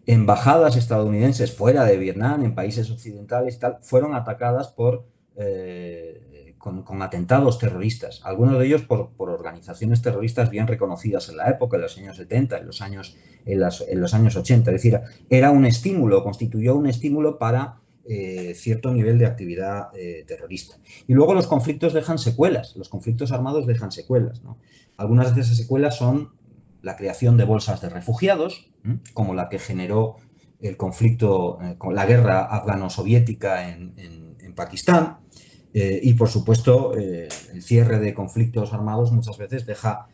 B: embajadas estadounidenses fuera de Vietnam, en países occidentales y tal, fueron atacadas con atentados terroristas, algunos de ellos por organizaciones terroristas bien reconocidas en la época, en los años 70, en los años 80. Es decir, era un estímulo, constituyó un estímulo para cierto nivel de actividad terrorista. Y luego los conflictos dejan secuelas, los conflictos armados dejan secuelas, ¿no? Algunas de esas secuelas son la creación de bolsas de refugiados, como la que generó el conflicto, con la guerra afgano-soviética en Pakistán, y por supuesto el cierre de conflictos armados muchas veces deja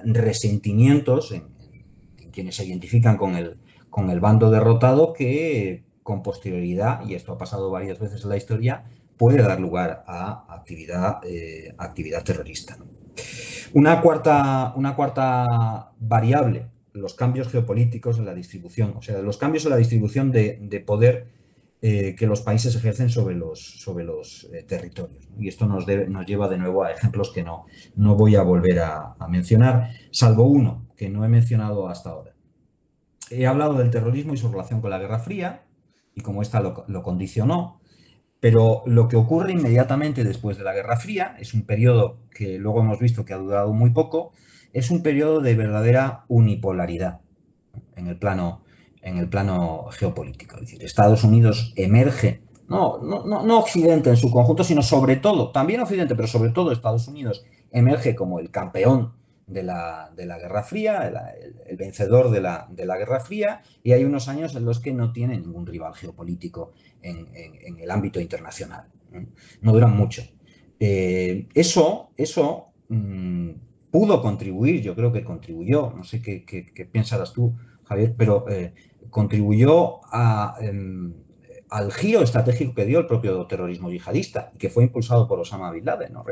B: resentimientos en quienes se identifican con el bando derrotado, que con posterioridad, y esto ha pasado varias veces en la historia, puede dar lugar a actividad terrorista, ¿no? Una cuarta variable, los cambios geopolíticos en la distribución, o sea, los cambios en la distribución de poder que los países ejercen sobre los territorios, ¿no? Y esto nos lleva de nuevo a ejemplos que no voy a volver a mencionar, salvo uno que no he mencionado hasta ahora. He hablado del terrorismo y su relación con la Guerra Fría y cómo esta lo condicionó. Pero lo que ocurre inmediatamente después de la Guerra Fría es un periodo que luego hemos visto que ha durado muy poco, es un periodo de verdadera unipolaridad en el plano geopolítico. Es decir, Estados Unidos emerge, no Occidente en su conjunto, sino sobre todo, también Occidente, pero sobre todo Estados Unidos emerge como el campeón de la Guerra Fría, el vencedor de la Guerra Fría, y hay unos años en los que no tiene ningún rival geopolítico en el ámbito internacional. No duran mucho. Eso pudo contribuir, yo creo que contribuyó, no sé qué piensas tú, Javier, pero contribuyó al giro estratégico que dio el propio terrorismo yihadista, que fue impulsado por Osama Bin Laden, ¿no?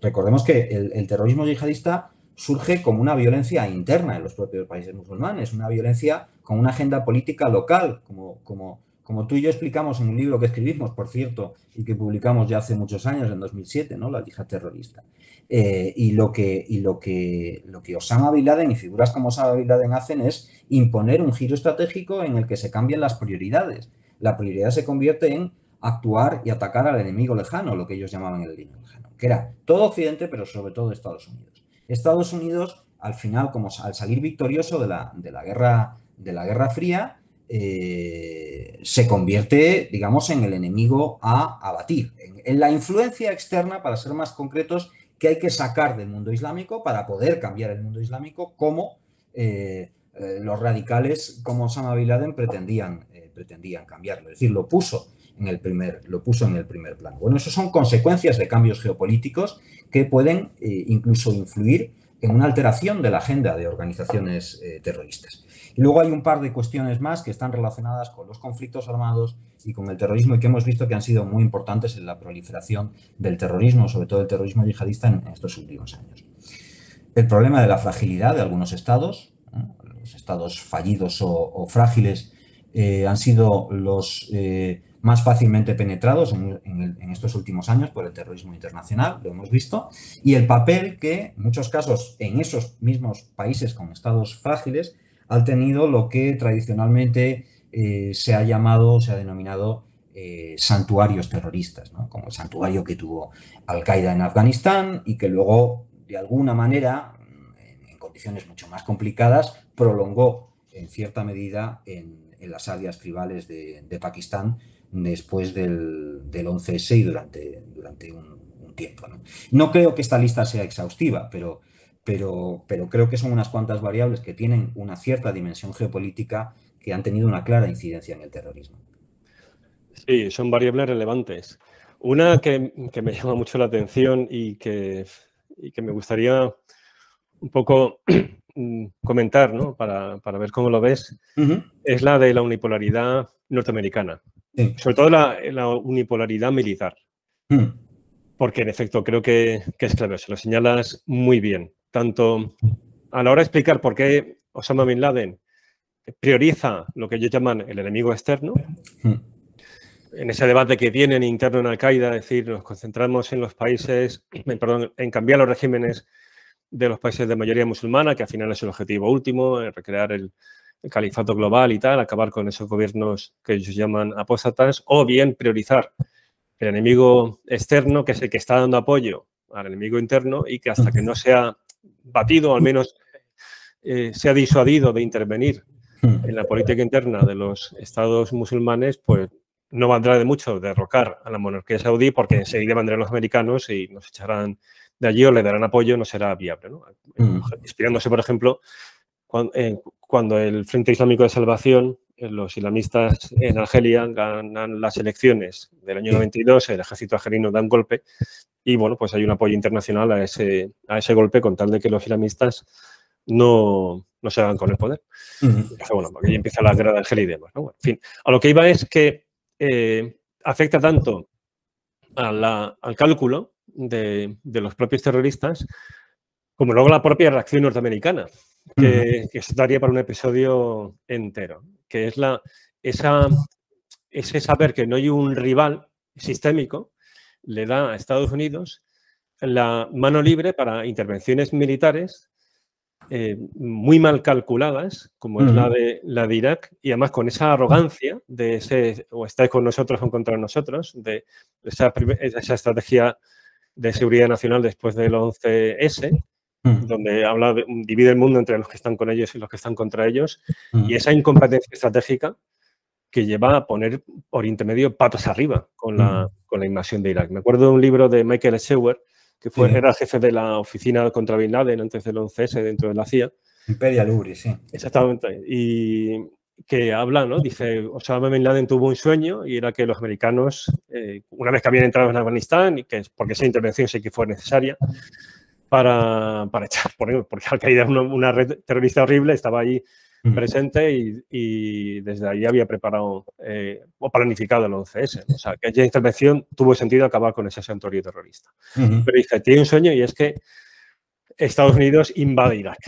B: Recordemos que el terrorismo yihadista surge como una violencia interna en los propios países musulmanes, una violencia con una agenda política local, como tú y yo explicamos en un libro que escribimos, por cierto, y que publicamos ya hace muchos años, en 2007, ¿no? La yihad terrorista. Y lo que Osama Bin Laden y figuras como Osama Bin Laden hacen es imponer un giro estratégico en el que se cambian las prioridades. La prioridad se convierte en actuar y atacar al enemigo lejano, lo que ellos llamaban el enemigo lejano, que era todo Occidente, pero sobre todo Estados Unidos. Estados Unidos, al final, como al salir victorioso de la Guerra Fría, se convierte, digamos, en el enemigo a abatir, en la influencia externa, para ser más concretos, que hay que sacar del mundo islámico para poder cambiar el mundo islámico, como los radicales como Osama Bin Laden pretendían cambiarlo. Es decir, lo puso en el primer plano. Bueno, eso son consecuencias de cambios geopolíticos que pueden incluso influir en una alteración de la agenda de organizaciones terroristas. Y luego hay un par de cuestiones más que están relacionadas con los conflictos armados y con el terrorismo, y que hemos visto que han sido muy importantes en la proliferación del terrorismo, sobre todo el terrorismo yihadista, en estos últimos años. El problema de la fragilidad de algunos estados, los estados fallidos o frágiles, han sido los más fácilmente penetrados en estos últimos años por el terrorismo internacional, lo hemos visto, y el papel que, en muchos casos, en esos mismos países con estados frágiles, han tenido lo que tradicionalmente se ha denominado santuarios terroristas, ¿no? Como el santuario que tuvo Al-Qaeda en Afganistán y que luego, de alguna manera, en condiciones mucho más complicadas, prolongó en cierta medida en las áreas tribales de Pakistán después del 11S y durante un tiempo, ¿no? No creo que esta lista sea exhaustiva, pero creo que son unas cuantas variables que tienen una cierta dimensión geopolítica que han tenido una clara incidencia en el terrorismo.
A: Sí, son variables relevantes. Una que me llama mucho la atención y que me gustaría un poco comentar, ¿no? Para ver cómo lo ves, es la de la unipolaridad norteamericana. Sí. Sobre todo la unipolaridad militar. Porque, en efecto, creo que es clave. Se lo señalas muy bien. Tanto a la hora de explicar por qué Osama Bin Laden prioriza lo que ellos llaman el enemigo externo, en ese debate que tienen interno en Al-Qaeda, es decir, nos concentramos en los países, en cambiar los regímenes de los países de mayoría musulmana, que al final es el objetivo último, recrear el califato global y tal, acabar con esos gobiernos que ellos llaman apóstatas, o bien priorizar el enemigo externo, que es el que está dando apoyo al enemigo interno y que hasta que no sea batido, al menos sea disuadido de intervenir en la política interna de los estados musulmanes, pues no valdrá de mucho derrocar a la monarquía saudí, porque enseguida vendrán los americanos y nos echarán de allí o le darán apoyo, no será viable, ¿no? Inspirándose, por ejemplo, cuando el Frente Islámico de Salvación, los islamistas en Argelia ganan las elecciones del año 92, el ejército argelino da un golpe y, bueno, pues hay un apoyo internacional a ese golpe con tal de que los islamistas no se hagan con el poder. Bueno, porque ahí empieza la guerra de Argelia y demás, ¿no? Bueno, en fin, a lo que iba es que afecta tanto al cálculo de los propios terroristas como luego la propia reacción norteamericana, que se daría para un episodio entero, que es ese saber que no hay un rival sistémico, le da a Estados Unidos la mano libre para intervenciones militares muy mal calculadas, como es la de Irak, y además con esa arrogancia de ese o estáis con nosotros o contra nosotros, de esa estrategia de seguridad nacional después del 11S, donde divide el mundo entre los que están con ellos y los que están contra ellos, y esa incompetencia estratégica que lleva a poner Oriente Medio patas arriba con la invasión de Irak. Me acuerdo de un libro de Michael Scheuer, que era el jefe de la oficina contra Bin Laden antes del 11S dentro de la CIA.
B: Imperial Uri, sí.
A: Exactamente. Y que habla, ¿no? Dice, Osama Bin Laden tuvo un sueño y era que los americanos, una vez que habían entrado en Afganistán, y que porque esa intervención sí que fue necesaria, para echar, porque Al-Qaeda es una red terrorista horrible, estaba ahí presente y desde ahí había preparado o planificado el 11S. O sea, que aquella intervención tuvo sentido acabar con ese santuario terrorista. Pero dice, tiene un sueño y es que Estados Unidos invade Irak.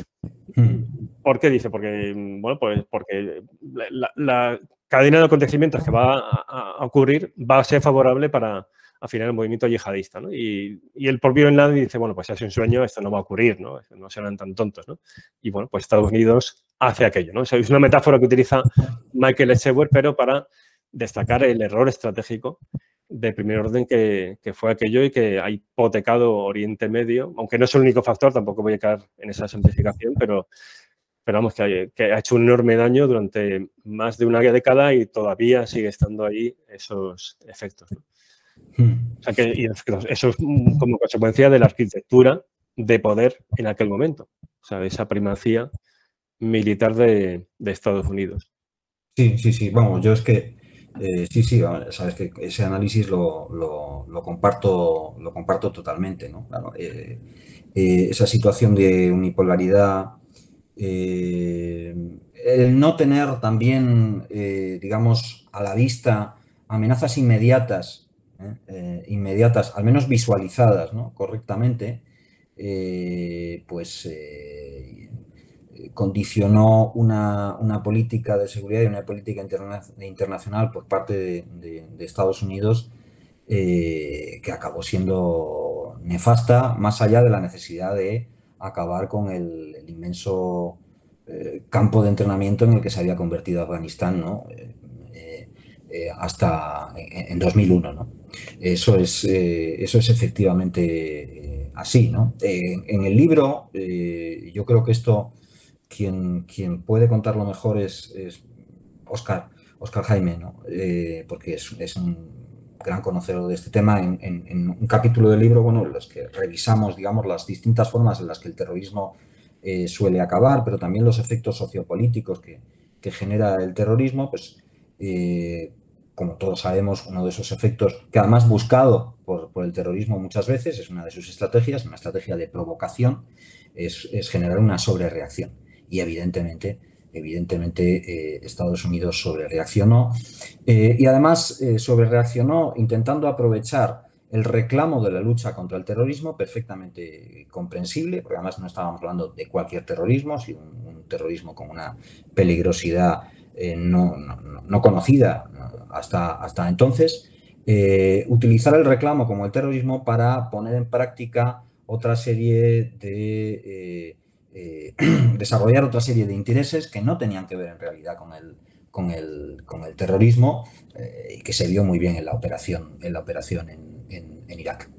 A: ¿Por qué? Dice, porque, bueno, pues porque la cadena de acontecimientos que va a ocurrir va a ser favorable para afinar el movimiento yihadista, ¿no? Y el propio Bin Laden dice, bueno, pues si es un sueño, esto no va a ocurrir, ¿no? No serán tan tontos, ¿no? Y bueno, pues Estados Unidos hace aquello, ¿no? O sea, es una metáfora que utiliza Michael Sherwood, pero para destacar el error estratégico de primer orden que fue aquello y que ha hipotecado Oriente Medio, aunque no es el único factor, tampoco voy a caer en esa simplificación, pero vamos, que ha hecho un enorme daño durante más de una década y todavía sigue estando ahí esos efectos, ¿no? O sea, que eso es como consecuencia de la arquitectura de poder en aquel momento, o sea, de esa primacía militar de Estados Unidos.
B: Sí. Vamos, yo es que sí, sabes que ese análisis lo comparto totalmente, ¿no? Claro, esa situación de unipolaridad, el no tener también, digamos, a la vista amenazas inmediatas, al menos visualizadas, ¿no? Correctamente, condicionó una política de seguridad y una política internacional por parte de Estados Unidos que acabó siendo nefasta, más allá de la necesidad de acabar con el inmenso campo de entrenamiento en el que se había convertido Afganistán, ¿no? Hasta en 2001, ¿no? Eso es efectivamente así, ¿no? En el libro, yo creo que esto quien puede contarlo mejor es Oscar Jaime, ¿no? Porque es un gran conocedor de este tema. En un capítulo del libro, bueno, en los que revisamos, digamos, las distintas formas en las que el terrorismo suele acabar, pero también los efectos sociopolíticos que genera el terrorismo, pues, como todos sabemos, uno de esos efectos que además buscado por el terrorismo muchas veces, es una de sus estrategias, una estrategia de provocación, es generar una sobrereacción. Y evidentemente Estados Unidos sobrereaccionó y además sobrereaccionó intentando aprovechar el reclamo de la lucha contra el terrorismo, perfectamente comprensible, porque además no estábamos hablando de cualquier terrorismo, sino un terrorismo con una peligrosidad no conocida hasta entonces. Utilizar el reclamo como el terrorismo para poner en práctica otra serie de desarrollar otra serie de intereses que no tenían que ver en realidad con el terrorismo y que se vio muy bien en la operación en Irak.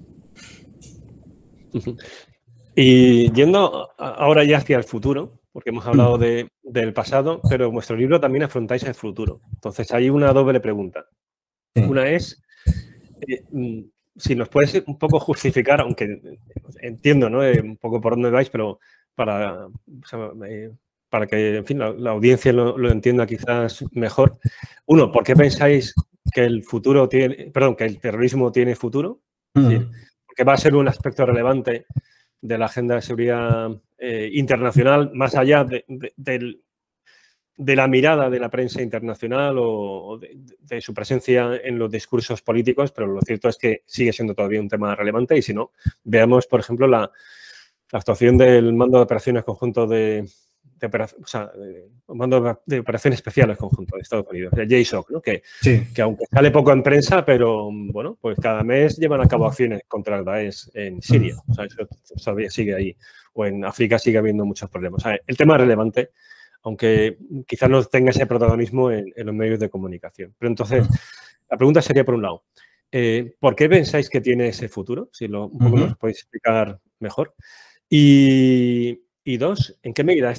A: Y yendo ahora ya hacia el futuro, porque hemos hablado del pasado, pero en vuestro libro también afrontáis el futuro. Entonces hay una doble pregunta. Sí. Una es, si nos puedes un poco justificar, aunque entiendo, ¿no? Un poco por dónde vais, pero para que, en fin, la audiencia lo entienda quizás mejor. Uno, ¿por qué pensáis que el terrorismo tiene futuro? Es decir, porque va a ser un aspecto relevante de la agenda de seguridad internacional, más allá de la mirada de la prensa internacional o de su presencia en los discursos políticos, pero lo cierto es que sigue siendo todavía un tema relevante y si no, veamos, por ejemplo, la actuación del Mando de Operaciones Conjunto Mando de Operaciones Especiales Conjunto de Estados Unidos, el JSOC, ¿no? Que aunque sale poco en prensa, pero bueno, pues cada mes llevan a cabo acciones contra el Daesh en Siria. O sea, eso todavía sigue ahí. O en África sigue habiendo muchos problemas. O sea, el tema es relevante, aunque quizás no tenga ese protagonismo en los medios de comunicación. Pero entonces, la pregunta sería, por un lado, ¿por qué pensáis que tiene ese futuro? Si un poco nos podéis explicar mejor. Y dos, ¿en qué medida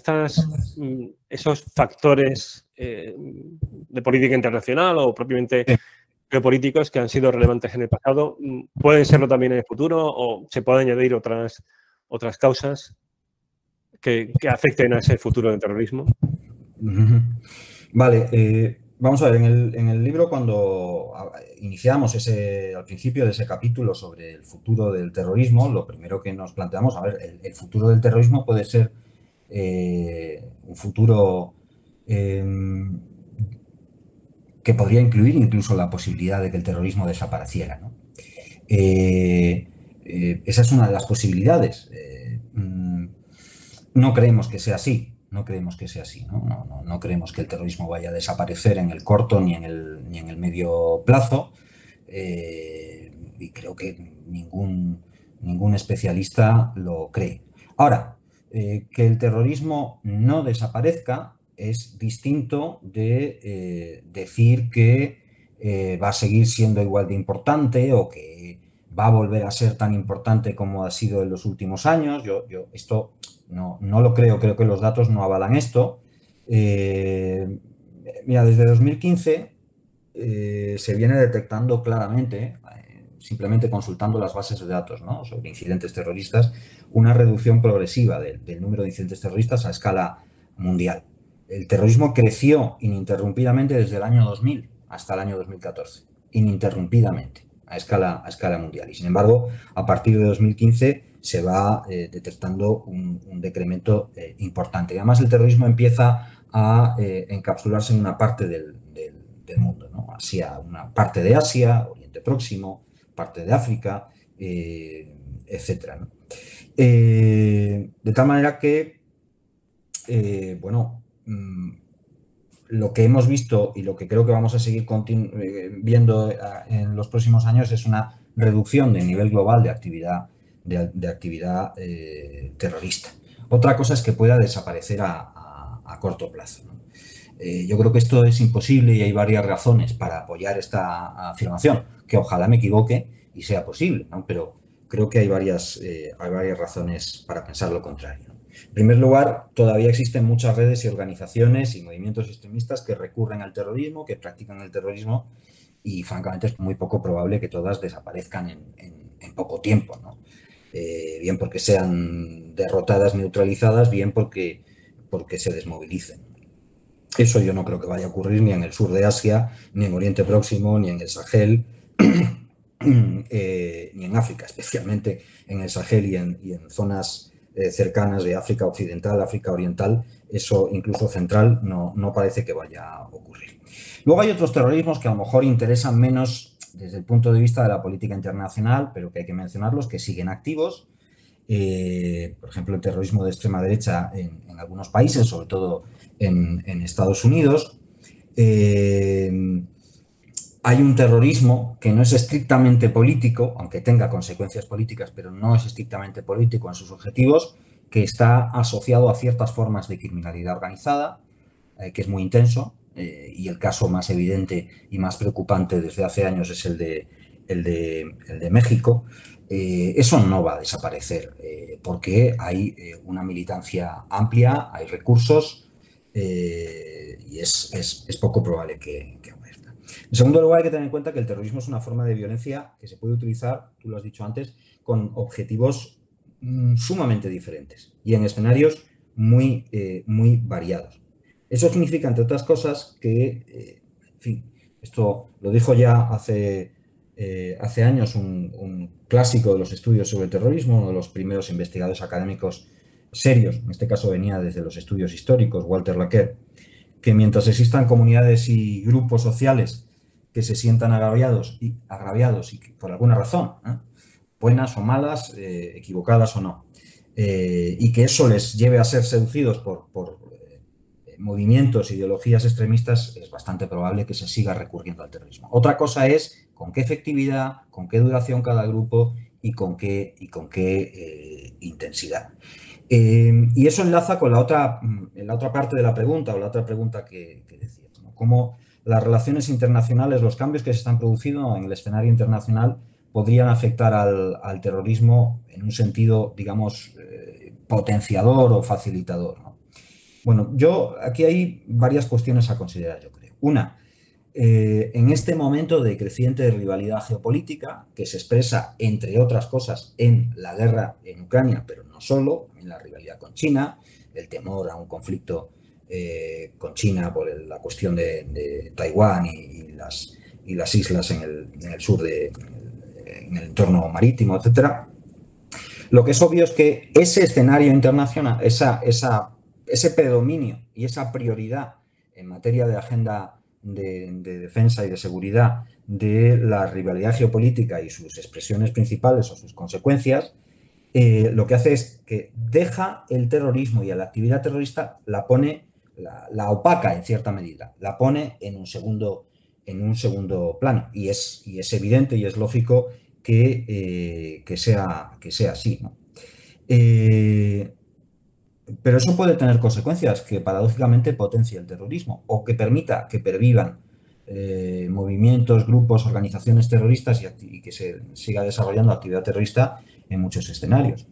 A: esos factores de política internacional o propiamente geopolíticos que han sido relevantes en el pasado pueden serlo también en el futuro, o se pueden añadir otras causas que afecten a ese futuro del terrorismo?
B: Vale, vamos a ver, en el libro cuando iniciamos al principio de ese capítulo sobre el futuro del terrorismo, lo primero que nos planteamos, a ver, el futuro del terrorismo puede ser un futuro que podría incluir incluso la posibilidad de que el terrorismo desapareciera, ¿no? Esa es una de las posibilidades. No creemos que sea así, no creemos que sea así, ¿no? No creemos que el terrorismo vaya a desaparecer en el corto ni en el medio plazo, y creo que ningún especialista lo cree. Ahora, que el terrorismo no desaparezca es distinto de decir que va a seguir siendo igual de importante o que va a volver a ser tan importante como ha sido en los últimos años. Yo esto no lo creo que los datos no avalan esto. Mira, desde 2015 se viene detectando claramente, simplemente consultando las bases de datos, ¿no?, sobre incidentes terroristas, una reducción progresiva del número de incidentes terroristas a escala mundial. El terrorismo creció ininterrumpidamente desde el año 2000 hasta el año 2014, ininterrumpidamente, a escala mundial. Y sin embargo, a partir de 2015 se va detectando un decremento importante. Y además el terrorismo empieza a encapsularse en una parte del mundo, ¿no? Una parte de Asia, Oriente Próximo, parte de África, etcétera, ¿no? De tal manera que, bueno, lo que hemos visto y lo que creo que vamos a seguir viendo en los próximos años es una reducción del nivel global de actividad terrorista. Otra cosa es que pueda desaparecer a corto plazo, ¿no? Yo creo que esto es imposible y hay varias razones para apoyar esta afirmación, que ojalá me equivoque y sea posible, ¿no? Pero creo que hay varias razones para pensar lo contrario, ¿no? En primer lugar, todavía existen muchas redes y organizaciones y movimientos extremistas que recurren al terrorismo, que practican el terrorismo, y francamente es muy poco probable que todas desaparezcan en poco tiempo, ¿no? Bien porque sean derrotadas, neutralizadas, bien porque se desmovilicen. Eso yo no creo que vaya a ocurrir ni en el sur de Asia, ni en Oriente Próximo, ni en el Sahel, ni en África, especialmente en el Sahel y en zonas cercanas de África Occidental, África Oriental, eso incluso central, no parece que vaya a ocurrir. Luego hay otros terrorismos que a lo mejor interesan menos desde el punto de vista de la política internacional, pero que hay que mencionarlos, que siguen activos. Por ejemplo, el terrorismo de extrema derecha en algunos países, sobre todo en Estados Unidos. Hay un terrorismo que no es estrictamente político, aunque tenga consecuencias políticas, pero no es estrictamente político en sus objetivos, que está asociado a ciertas formas de criminalidad organizada, que es muy intenso, y el caso más evidente y más preocupante desde hace años es el de México. Eso no va a desaparecer porque hay una militancia amplia, hay recursos y es poco probable que aumente. En segundo lugar, hay que tener en cuenta que el terrorismo es una forma de violencia que se puede utilizar, tú lo has dicho antes, con objetivos sumamente diferentes y en escenarios muy variados. Eso significa, entre otras cosas, que, en fin, esto lo dijo ya hace años un clásico de los estudios sobre el terrorismo, uno de los primeros investigadores académicos serios, en este caso venía desde los estudios históricos, Walter Laqueur, que mientras existan comunidades y grupos sociales que se sientan agraviados y por alguna razón, buenas o malas, equivocadas o no, y que eso les lleve a ser seducidos por movimientos, ideologías extremistas, es bastante probable que se siga recurriendo al terrorismo. Otra cosa es con qué efectividad, con qué duración cada grupo y con qué intensidad. Y eso enlaza con la otra parte de la pregunta, o la otra pregunta que decías, ¿no? Cómo las relaciones internacionales, los cambios que se están produciendo en el escenario internacional podrían afectar al terrorismo en un sentido, digamos, potenciador o facilitador, ¿no? Bueno, aquí hay varias cuestiones a considerar, yo creo. Una, en este momento de creciente rivalidad geopolítica, que se expresa, entre otras cosas, en la guerra en Ucrania, pero no solo, también la rivalidad con China, el temor a un conflicto con China por la cuestión de Taiwán y las islas en el sur, en el entorno marítimo, etcétera. Lo que es obvio es que ese escenario internacional, ese predominio y esa prioridad en materia de agenda de defensa y de seguridad de la rivalidad geopolítica y sus expresiones principales o sus consecuencias, lo que hace es que deja el terrorismo y a la actividad terrorista la opaca en cierta medida, la pone en un segundo plano. Y es evidente y es lógico que sea así, ¿no? Pero eso puede tener consecuencias que paradójicamente potencie el terrorismo o que permita que pervivan movimientos, grupos, organizaciones terroristas y que se siga desarrollando actividad terrorista en muchos escenarios.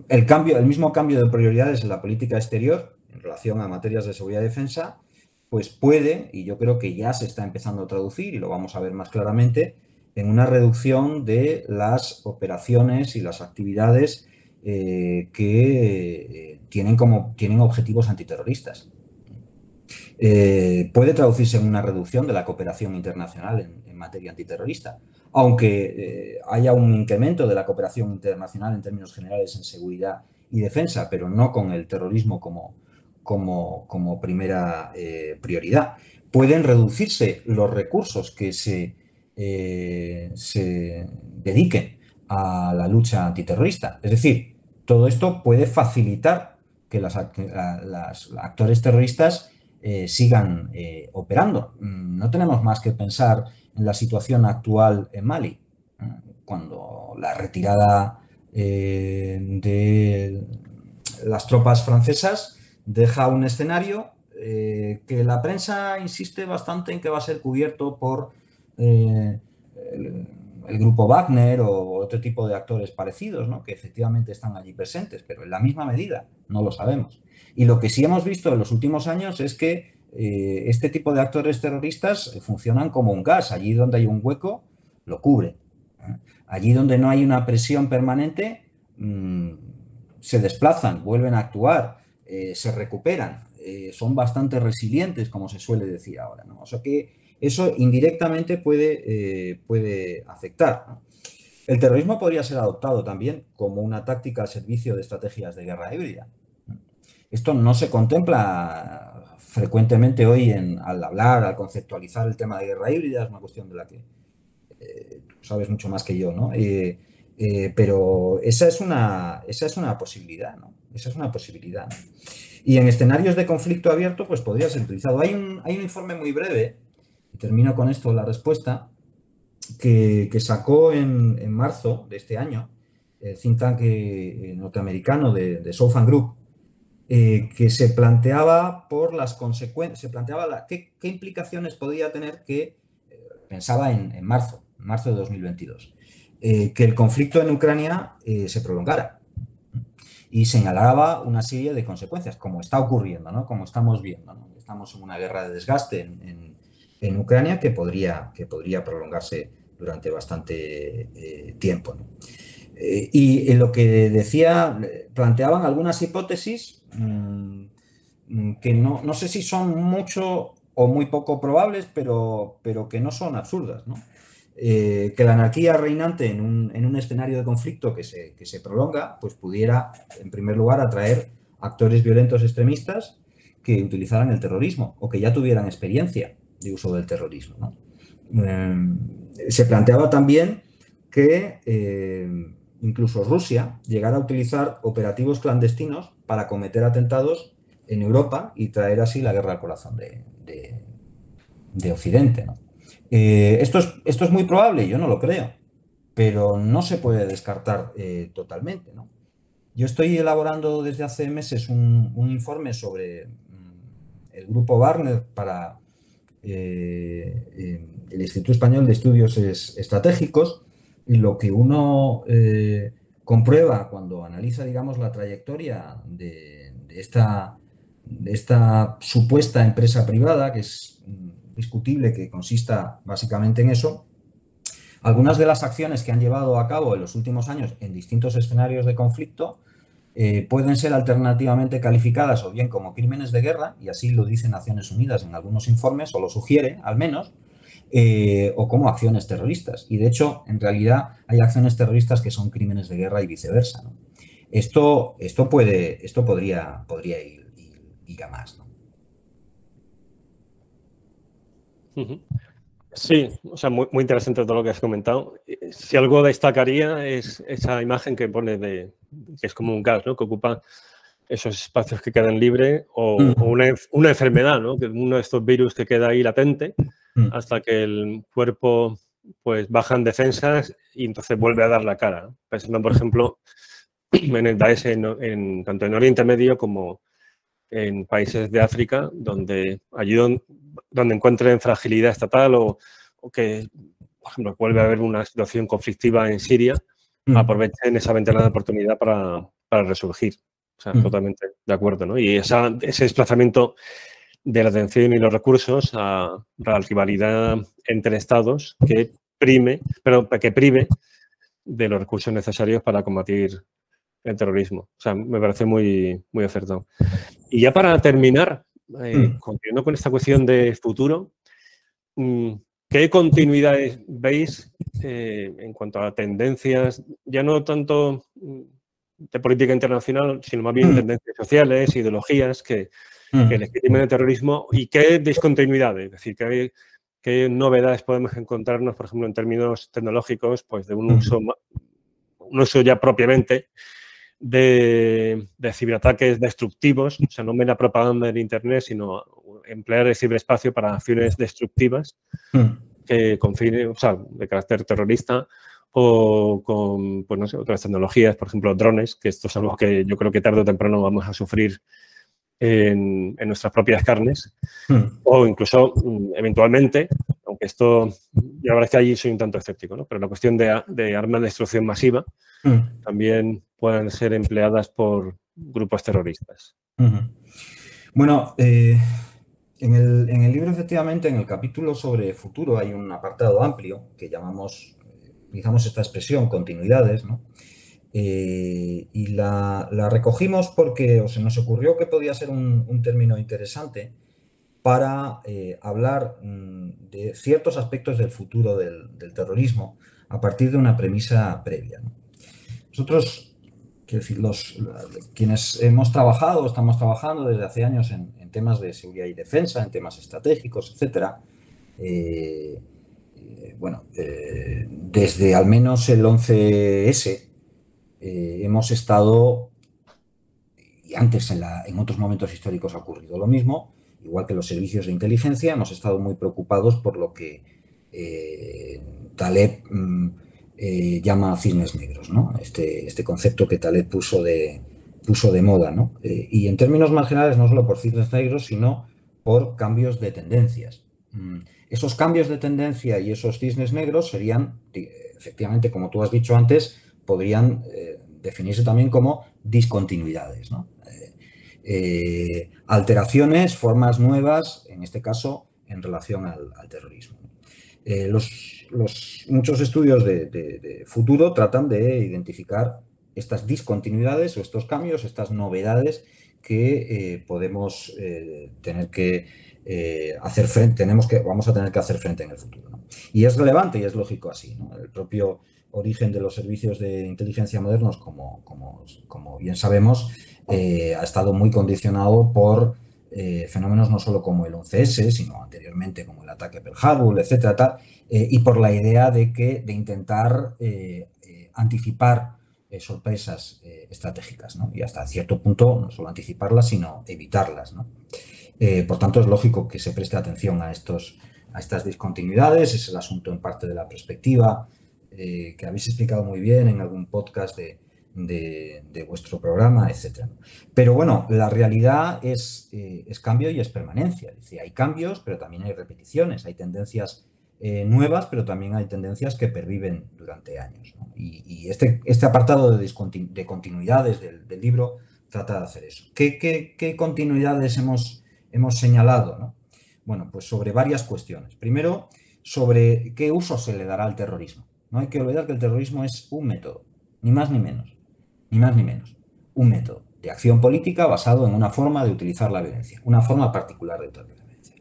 B: El mismo cambio de prioridades en la política exterior en relación a materias de seguridad y defensa, pues puede, y yo creo que ya se está empezando a traducir, y lo vamos a ver más claramente, en una reducción de las operaciones y las actividades que tienen objetivos antiterroristas. Puede traducirse en una reducción de la cooperación internacional en materia antiterrorista, aunque haya un incremento de la cooperación internacional en términos generales en seguridad y defensa, pero no con el terrorismo como primera prioridad. Pueden reducirse los recursos que se dediquen a la lucha antiterrorista. Es decir, todo esto puede facilitar que los actores terroristas sigan operando. No tenemos más que pensar en la situación actual en Mali, cuando la retirada de las tropas francesas deja un escenario que la prensa insiste bastante en que va a ser cubierto por el grupo Wagner o otro tipo de actores parecidos, ¿no? Que efectivamente están allí presentes, pero en la misma medida no lo sabemos. Y lo que sí hemos visto en los últimos años es que este tipo de actores terroristas funcionan como un gas. Allí donde hay un hueco, lo cubre. Allí donde no hay una presión permanente, se desplazan, vuelven a actuar, se recuperan, son bastante resilientes, como se suele decir ahora, ¿no? O sea que eso indirectamente puede afectar, ¿no? El terrorismo podría ser adoptado también como una táctica al servicio de estrategias de guerra híbrida. Esto no se contempla frecuentemente hoy al hablar, al conceptualizar el tema de guerra híbrida, es una cuestión de la que sabes mucho más que yo, ¿no? Pero esa es una posibilidad, ¿no? Esa es una posibilidad, ¿no? Y en escenarios de conflicto abierto, pues podría ser utilizado. Hay un informe muy breve, y termino con esto la respuesta, que sacó en marzo de este año el think tank norteamericano de Southern Group, que se planteaba por las consecuencias, se planteaba qué implicaciones podía tener pensaba en marzo de 2022, que el conflicto en Ucrania se prolongara. Y señalaba una serie de consecuencias, como está ocurriendo, ¿no? Como estamos viendo, ¿no? Estamos en una guerra de desgaste en Ucrania que podría prolongarse durante bastante tiempo, ¿no? Y lo que decía, planteaban algunas hipótesis que no sé si son mucho o muy poco probables, pero que no son absurdas, ¿no? Que la anarquía reinante en un escenario de conflicto que se prolonga, pues pudiera, en primer lugar, atraer actores violentos extremistas que utilizaran el terrorismo o que ya tuvieran experiencia de uso del terrorismo, ¿no? Se planteaba también que incluso Rusia llegara a utilizar operativos clandestinos para cometer atentados en Europa y traer así la guerra al corazón de Occidente, ¿no? Esto es muy probable, yo no lo creo, pero no se puede descartar totalmente, ¿no? Yo estoy elaborando desde hace meses un informe sobre el grupo Wagner para el Instituto Español de Estudios Estratégicos, y lo que uno comprueba cuando analiza, digamos, la trayectoria de esta supuesta empresa privada, que es discutible que consista básicamente en eso. Algunas de las acciones que han llevado a cabo en los últimos años en distintos escenarios de conflicto pueden ser alternativamente calificadas o bien como crímenes de guerra, y así lo dicen Naciones Unidas en algunos informes, o lo sugiere al menos, o como acciones terroristas. Y de hecho, en realidad, hay acciones terroristas que son crímenes de guerra y viceversa, ¿no? Esto podría ir a más, ¿no?
A: Sí, o sea, muy interesante todo lo que has comentado. Si algo destacaría es esa imagen que pone que es como un gas, ¿no? Que ocupa esos espacios que quedan libres o una enfermedad, ¿no? Que uno de estos virus que queda ahí latente hasta que el cuerpo pues baja en defensas y entonces vuelve a dar la cara, ¿no? Pensando, por ejemplo, en el Daesh tanto en Oriente Medio como en países de África, donde allí donde encuentren fragilidad estatal o que, por ejemplo, vuelve a haber una situación conflictiva en Siria, aprovechen esa ventana de oportunidad para resurgir. O sea, totalmente de acuerdo, ¿no? Y ese desplazamiento de la atención y los recursos a la rivalidad entre estados que prive de los recursos necesarios para combatir el terrorismo. O sea, me parece muy acertado. Y ya para terminar, continuando con esta cuestión de futuro, ¿qué continuidades veis en cuanto a tendencias, ya no tanto de política internacional, sino más bien tendencias sociales, ideologías que legitimen el terrorismo, y qué discontinuidades? Es decir, qué novedades podemos encontrarnos, por ejemplo, en términos tecnológicos, pues de un uso ya propiamente de ciberataques destructivos, o sea, no mera propaganda en Internet, sino emplear el ciberespacio para acciones destructivas que con fines, o sea, de carácter terrorista, o con, pues no sé, otras tecnologías, por ejemplo, drones, que esto es algo que yo creo que tarde o temprano vamos a sufrir en nuestras propias carnes, o incluso eventualmente, aunque esto, la verdad es que allí soy un tanto escéptico, ¿no? Pero la cuestión de armas de destrucción masiva también puedan ser empleadas por grupos terroristas.
B: Bueno, en el libro, efectivamente, en el capítulo sobre futuro hay un apartado amplio que utilizamos esta expresión, continuidades, ¿no? Y la recogimos porque se nos ocurrió que podía ser un término interesante para hablar de ciertos aspectos del futuro del terrorismo a partir de una premisa previa, ¿no? Nosotros, quiero decir, quienes estamos trabajando desde hace años en temas de seguridad y defensa, en temas estratégicos, etcétera, desde al menos el 11S hemos estado, y antes en otros momentos históricos ha ocurrido lo mismo, igual que los servicios de inteligencia, hemos estado muy preocupados por lo que Taleb llama cisnes negros, ¿no? Este concepto que Taleb puso de moda, ¿no? Y en términos más generales, no solo por cisnes negros, sino por cambios de tendencias. Esos cambios de tendencia y esos cisnes negros serían, efectivamente, como tú has dicho antes, podrían definirse también como discontinuidades, ¿no? Alteraciones, formas nuevas, en este caso, en relación al terrorismo. Muchos estudios de futuro tratan de identificar estas discontinuidades o estos cambios, estas novedades que podemos tener que hacer frente, vamos a tener que hacer frente en el futuro, ¿no? Y es relevante y es lógico así, ¿no? El propio origen de los servicios de inteligencia modernos, como bien sabemos, ha estado muy condicionado por fenómenos no solo como el 11S, sino anteriormente como el ataque Pearl Harbor, etcétera, y por la idea de intentar anticipar sorpresas estratégicas, ¿no? Y hasta cierto punto no solo anticiparlas, sino evitarlas, ¿no? Por tanto, es lógico que se preste atención a estas discontinuidades. Es el asunto en parte de la perspectiva que habéis explicado muy bien en algún podcast de vuestro programa, etc. Pero bueno, la realidad es cambio y es permanencia. Es decir, hay cambios, pero también hay repeticiones, hay tendencias nuevas, pero también hay tendencias que perviven durante años, ¿no? Y este apartado de continuidades del libro trata de hacer eso. ¿Qué continuidades hemos señalado, ¿no? Bueno, pues sobre varias cuestiones. Primero, sobre qué uso se le dará al terrorismo. No hay que olvidar que el terrorismo es un método, ni más ni menos, ni más ni menos. Un método de acción política basado en una forma de utilizar la violencia, una forma particular de utilizar la violencia.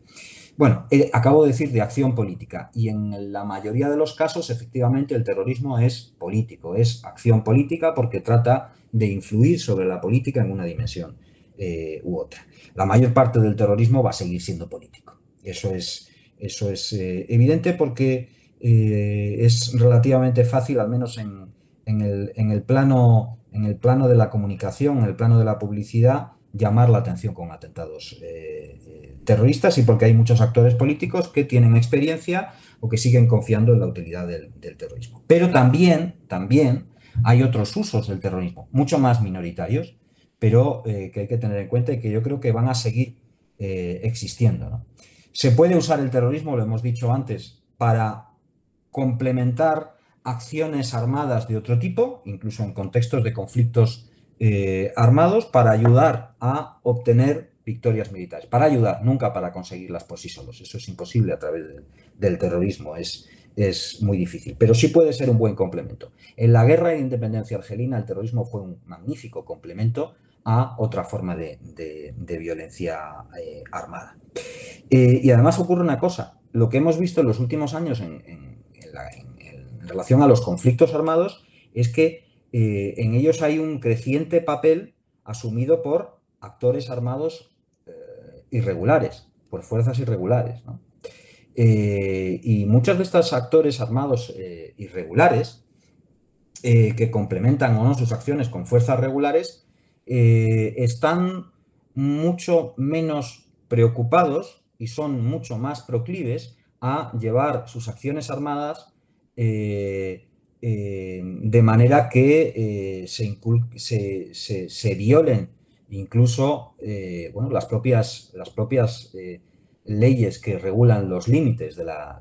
B: Bueno, acabo de decir de acción política y en la mayoría de los casos efectivamente el terrorismo es político, es acción política porque trata de influir sobre la política en una dimensión u otra. La mayor parte del terrorismo va a seguir siendo político. Eso es evidente porque es relativamente fácil, al menos en el plano de la comunicación, en el plano de la publicidad, llamar la atención con atentados terroristas y porque hay muchos actores políticos que tienen experiencia o que siguen confiando en la utilidad del terrorismo. Pero también hay otros usos del terrorismo, mucho más minoritarios, pero que hay que tener en cuenta y que yo creo que van a seguir existiendo, ¿no? Se puede usar el terrorismo, lo hemos dicho antes, para complementar acciones armadas de otro tipo, incluso en contextos de conflictos armados, para ayudar a obtener victorias militares. Para ayudar, nunca para conseguirlas por sí solos. Eso es imposible a través del terrorismo, es muy difícil. Pero sí puede ser un buen complemento. En la guerra de independencia argelina, el terrorismo fue un magnífico complemento a otra forma de violencia armada. Y además ocurre una cosa, lo que hemos visto en los últimos años en relación a los conflictos armados es que en ellos hay un creciente papel asumido por actores armados irregulares, por fuerzas irregulares, ¿no? Y muchos de estos actores armados irregulares que complementan o no sus acciones con fuerzas regulares están mucho menos preocupados y son mucho más proclives a llevar sus acciones armadas de manera que se violen incluso bueno, las propias leyes que regulan los límites de la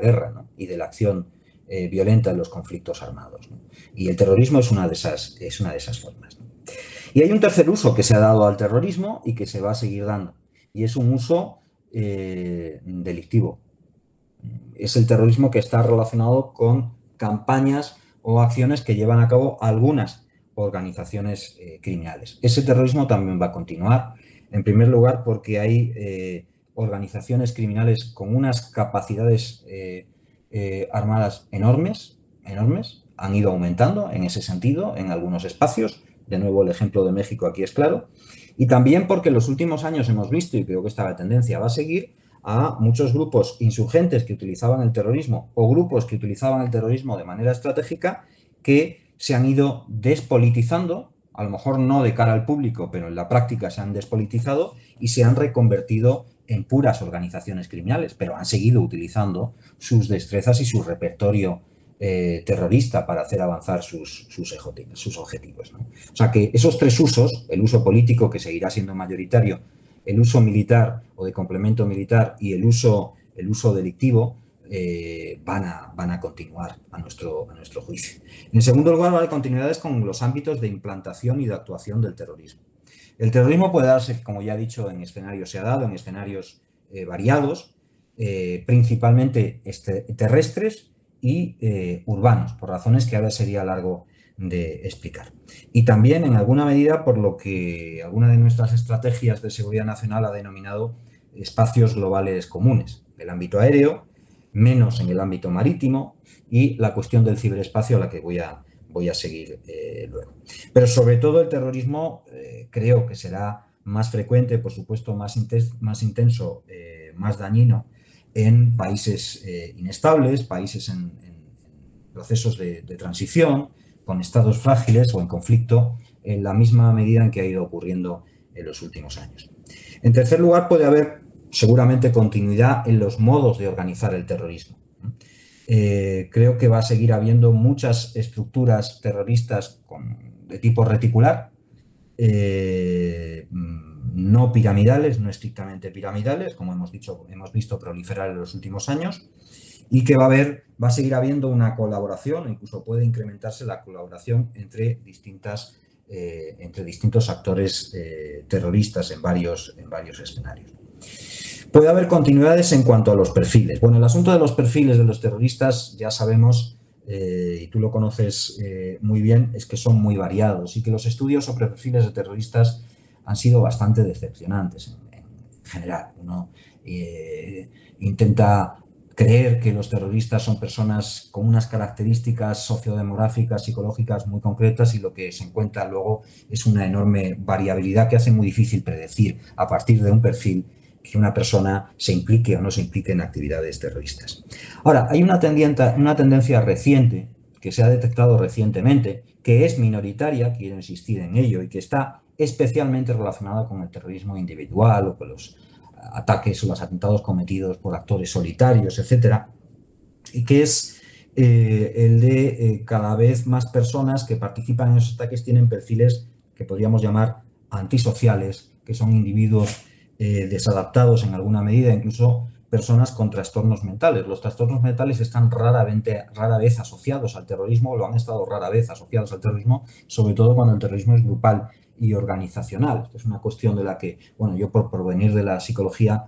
B: guerra, ¿no? Y de la acción violenta en los conflictos armados, ¿no? Y el terrorismo es una de esas formas, ¿no? Y hay un tercer uso que se ha dado al terrorismo y que se va a seguir dando, y es un uso delictivo. Es el terrorismo que está relacionado con campañas o acciones que llevan a cabo algunas organizaciones criminales. Ese terrorismo también va a continuar, en primer lugar porque hay organizaciones criminales con unas capacidades armadas enormes, han ido aumentando en ese sentido en algunos espacios. De nuevo, el ejemplo de México aquí es claro. Y también porque en los últimos años hemos visto, y creo que esta tendencia va a seguir, a muchos grupos insurgentes que utilizaban el terrorismo o grupos que utilizaban el terrorismo de manera estratégica que se han ido despolitizando, a lo mejor no de cara al público, pero en la práctica se han despolitizado y se han reconvertido en puras organizaciones criminales, pero han seguido utilizando sus destrezas y su repertorio terrorista para hacer avanzar sus objetivos, ¿no? O sea que esos tres usos, el uso político que seguirá siendo mayoritario, el uso militar o de complemento militar y el uso delictivo van a continuar a nuestro juicio. En segundo lugar, va a haber continuidades con los ámbitos de implantación y de actuación del terrorismo. El terrorismo puede darse, como ya he dicho, se ha dado en escenarios variados, principalmente terrestres y urbanos, por razones que ahora sería largo de explicar. Y también, en alguna medida, por lo que alguna de nuestras estrategias de seguridad nacional ha denominado espacios globales comunes. El ámbito aéreo, menos en el ámbito marítimo y la cuestión del ciberespacio a la que voy a seguir luego. Pero sobre todo el terrorismo creo que será más frecuente, por supuesto más intenso, más dañino en países inestables, países en procesos de transición, con estados frágiles o en conflicto, en la misma medida en que ha ido ocurriendo en los últimos años. En tercer lugar, puede haber seguramente continuidad en los modos de organizar el terrorismo. Creo que va a seguir habiendo muchas estructuras terroristas de tipo reticular, no piramidales, no estrictamente piramidales, como hemos visto proliferar en los últimos años, y que va a seguir habiendo una colaboración, incluso puede incrementarse la colaboración entre distintos actores terroristas en varios escenarios. Puede haber continuidades en cuanto a los perfiles. Bueno, el asunto de los perfiles de los terroristas ya sabemos, y tú lo conoces muy bien, es que son muy variados y que los estudios sobre perfiles de terroristas han sido bastante decepcionantes en general. Uno intenta creer que los terroristas son personas con unas características sociodemográficas, psicológicas muy concretas, y lo que se encuentra luego es una enorme variabilidad que hace muy difícil predecir a partir de un perfil que una persona se implique o no se implique en actividades terroristas. Ahora, hay una tendencia reciente que se ha detectado recientemente, que es minoritaria, quiero insistir en ello, y que está especialmente relacionada con el terrorismo individual o con los ataques o los atentados cometidos por actores solitarios, etcétera, y que es el de cada vez más personas que participan en esos ataques tienen perfiles que podríamos llamar antisociales, que son individuos desadaptados en alguna medida, incluso personas con trastornos mentales. Los trastornos mentales están rara vez asociados al terrorismo, lo han estado rara vez asociados al terrorismo, sobre todo cuando el terrorismo es grupal y organizacional. Esto es una cuestión de la que, bueno, yo por venir de la psicología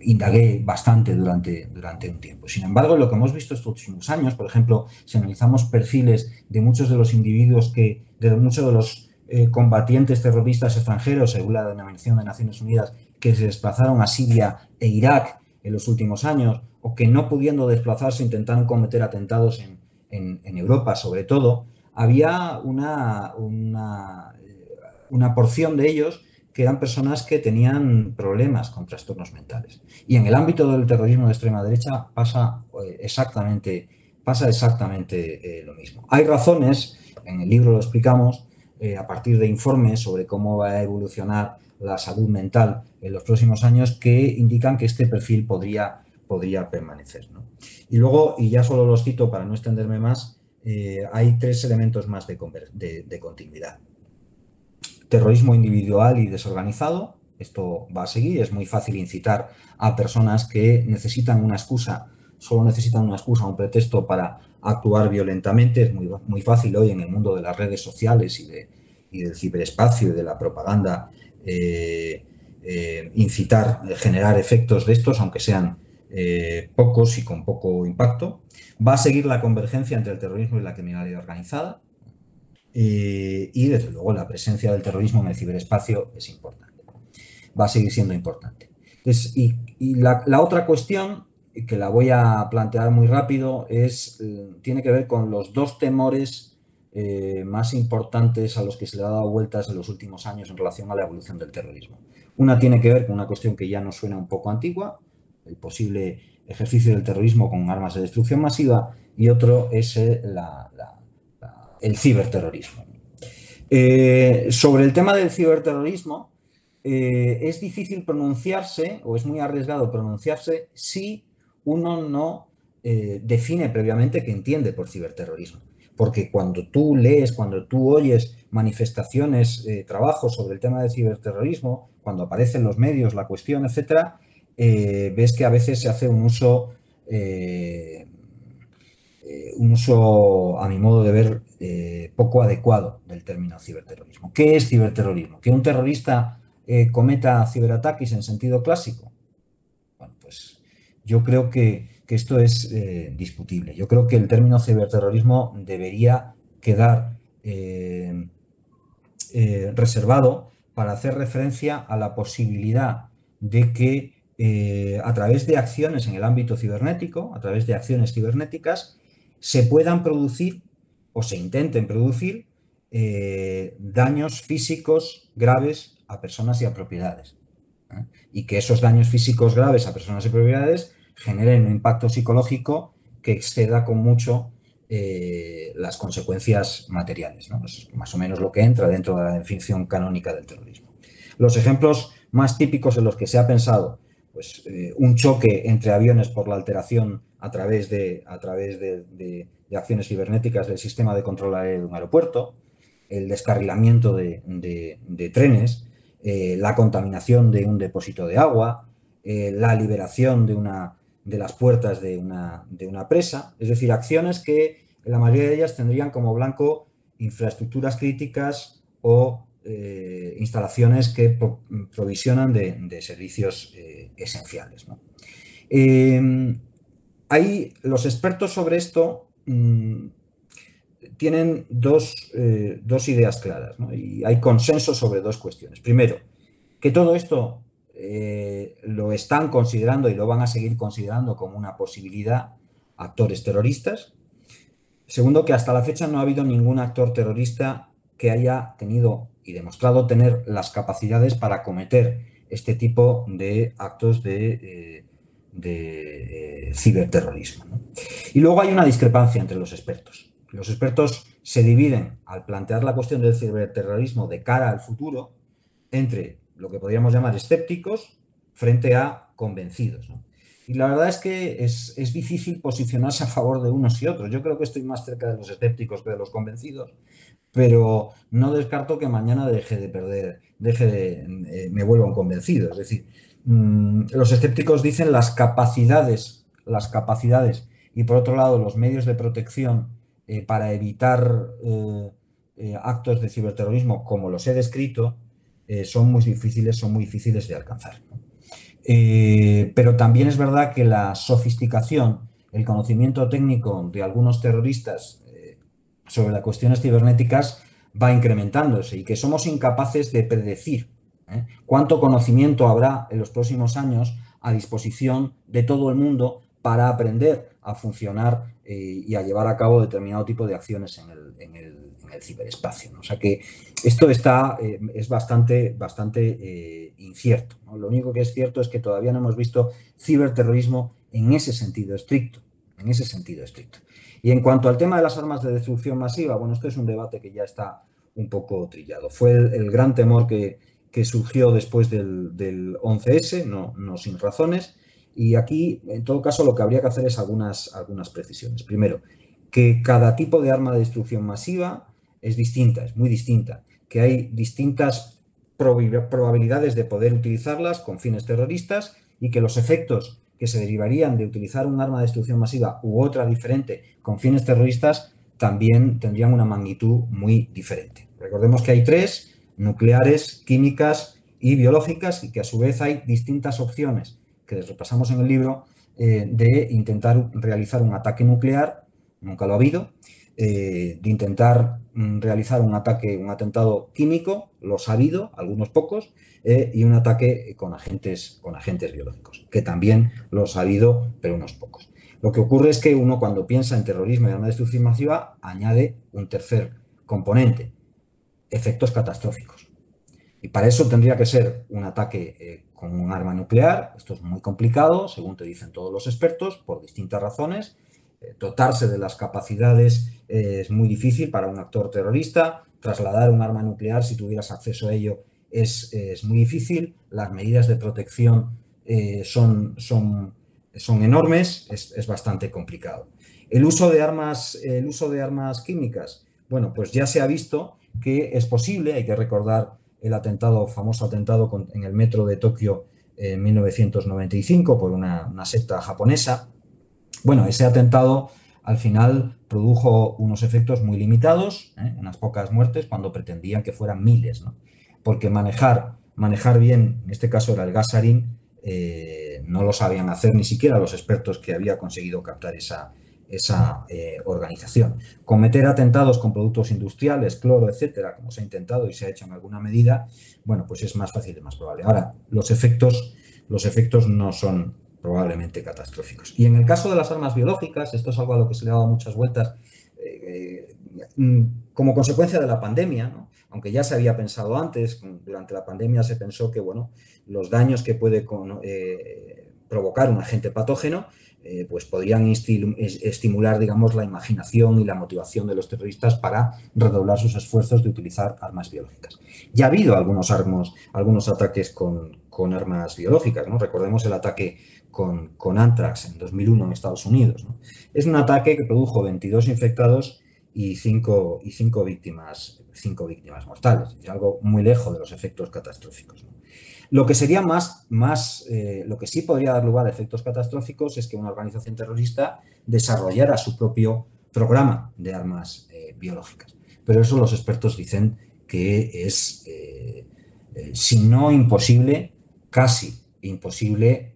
B: indagué bastante durante un tiempo. Sin embargo, lo que hemos visto estos últimos años, por ejemplo, si analizamos perfiles de muchos de los individuos de muchos de los combatientes terroristas extranjeros, según la denominación de Naciones Unidas, que se desplazaron a Siria e Irak en los últimos años, o que no pudiendo desplazarse intentaron cometer atentados en Europa, sobre todo, había una porción de ellos que eran personas que tenían problemas con trastornos mentales. Y en el ámbito del terrorismo de extrema derecha pasa exactamente lo mismo. Hay razones, en el libro lo explicamos, a partir de informes sobre cómo va a evolucionar la salud mental en los próximos años, que indican que este perfil podría permanecer, ¿no? Y luego, y ya solo los cito para no extenderme más, hay tres elementos más de continuidad. Terrorismo individual y desorganizado, esto va a seguir, es muy fácil incitar a personas que necesitan una excusa, solo necesitan una excusa, un pretexto para actuar violentamente. Es muy fácil hoy en el mundo de las redes sociales y del ciberespacio y de la propaganda incitar, generar efectos de estos, aunque sean pocos y con poco impacto. Va a seguir la convergencia entre el terrorismo y la criminalidad organizada. Y desde luego la presencia del terrorismo en el ciberespacio es importante, va a seguir siendo importante. Entonces, y la otra cuestión, que la voy a plantear muy rápido, tiene que ver con los dos temores más importantes a los que se le ha dado vueltas en los últimos años en relación a la evolución del terrorismo. Una tiene que ver con una cuestión que ya nos suena un poco antigua, el posible ejercicio del terrorismo con armas de destrucción masiva, y otro es el ciberterrorismo. Sobre el tema del ciberterrorismo, es difícil pronunciarse, o es muy arriesgado pronunciarse, si uno no define previamente qué entiende por ciberterrorismo. Porque cuando tú lees, cuando tú oyes manifestaciones, trabajos sobre el tema del ciberterrorismo, cuando aparece en los medios la cuestión, etcétera, ves que a veces se hace un uso, a mi modo de ver, poco adecuado del término ciberterrorismo. ¿Qué es ciberterrorismo? ¿Que un terrorista cometa ciberataques en sentido clásico? Bueno, pues yo creo que esto es discutible. Yo creo que el término ciberterrorismo debería quedar reservado para hacer referencia a la posibilidad de que a través de acciones en el ámbito cibernético, a través de acciones cibernéticas, se puedan producir o se intenten producir daños físicos graves a personas y a propiedades. Y que esos daños físicos graves a personas y propiedades generen un impacto psicológico que exceda con mucho las consecuencias materiales, ¿no? Es más o menos lo que entra dentro de la definición canónica del terrorismo. Los ejemplos más típicos en los que se ha pensado, pues un choque entre aviones por la alteración a través de acciones cibernéticas del sistema de control aéreo de un aeropuerto, el descarrilamiento de trenes, la contaminación de un depósito de agua, la liberación de las puertas de una presa, es decir, acciones que la mayoría de ellas tendrían como blanco infraestructuras críticas o instalaciones que provisionan de servicios esenciales, ¿no? Ahí los expertos sobre esto tienen dos ideas claras, ¿no? Y hay consenso sobre dos cuestiones. Primero, que todo esto lo están considerando y lo van a seguir considerando como una posibilidad actores terroristas. Segundo, que hasta la fecha no ha habido ningún actor terrorista que haya tenido y demostrado tener las capacidades para cometer este tipo de actos de ciberterrorismo, ¿no? Y luego hay una discrepancia entre los expertos. Los expertos se dividen al plantear la cuestión del ciberterrorismo de cara al futuro entre lo que podríamos llamar escépticos frente a convencidos, ¿no? Y la verdad es que es difícil posicionarse a favor de unos y otros. Yo creo que estoy más cerca de los escépticos que de los convencidos, pero no descarto que mañana me vuelva un convencido. Es decir, los escépticos dicen las capacidades y por otro lado los medios de protección para evitar actos de ciberterrorismo como los he descrito son muy difíciles de alcanzar, ¿no? Pero también es verdad que la sofisticación, el conocimiento técnico de algunos terroristas sobre las cuestiones cibernéticas va incrementándose y que somos incapaces de predecir cuánto conocimiento habrá en los próximos años a disposición de todo el mundo para aprender a funcionar y a llevar a cabo determinado tipo de acciones en el ciberespacio, ¿no? O sea que esto es bastante incierto, ¿no? Lo único que es cierto es que todavía no hemos visto ciberterrorismo en ese sentido estricto. Y en cuanto al tema de las armas de destrucción masiva, bueno, esto es un debate que ya está un poco trillado. Fue el gran temor que surgió después del 11S, no sin razones. Y aquí, en todo caso, lo que habría que hacer es algunas precisiones. Primero, que cada tipo de arma de destrucción masiva es distinta, es muy distinta, que hay distintas probabilidades de poder utilizarlas con fines terroristas y que los efectos que se derivarían de utilizar un arma de destrucción masiva u otra diferente con fines terroristas también tendrían una magnitud muy diferente. Recordemos que hay tres: nucleares, químicas y biológicas, y que a su vez hay distintas opciones que repasamos en el libro de intentar realizar un ataque nuclear, nunca lo ha habido, de intentar realizar un atentado químico, los ha habido, algunos pocos, y un ataque con agentes biológicos, que también los ha habido, pero unos pocos. Lo que ocurre es que uno, cuando piensa en terrorismo y arma de destrucción masiva, añade un tercer componente: efectos catastróficos. Y para eso tendría que ser un ataque con un arma nuclear. Esto es muy complicado, según te dicen todos los expertos, por distintas razones. Dotarse de las capacidades es muy difícil para un actor terrorista. Trasladar un arma nuclear, si tuvieras acceso a ello, es muy difícil. Las medidas de protección son enormes, es bastante complicado. El uso de armas químicas, bueno, pues ya se ha visto que es posible. Hay que recordar el famoso atentado en el metro de Tokio en 1995 por una secta japonesa. Bueno, ese atentado al final produjo unos efectos muy limitados, unas pocas muertes, cuando pretendían que fueran miles, ¿no? Porque manejar bien, en este caso era el gas sarín, no lo sabían hacer ni siquiera los expertos que había conseguido captar esa organización. Cometer atentados con productos industriales, cloro, etcétera, como se ha intentado y se ha hecho en alguna medida, bueno, pues es más fácil y más probable. Ahora, los efectos no son probablemente catastróficos. Y en el caso de las armas biológicas, esto es algo a lo que se le ha dado muchas vueltas como consecuencia de la pandemia, ¿no? Aunque ya se había pensado antes, durante la pandemia se pensó que, bueno, los daños que puede provocar un agente patógeno pues podrían estimular, digamos, la imaginación y la motivación de los terroristas para redoblar sus esfuerzos de utilizar armas biológicas. Ya ha habido algunos ataques con armas biológicas, ¿no? Recordemos el ataque con Anthrax en 2001 en Estados Unidos, ¿no? Es un ataque que produjo 22 infectados y 5 víctimas mortales. Es algo muy lejos de los efectos catastróficos, ¿no? Lo que sería lo que sí podría dar lugar a efectos catastróficos es que una organización terrorista desarrollara su propio programa de armas biológicas. Pero eso los expertos dicen que es, si no imposible, casi imposible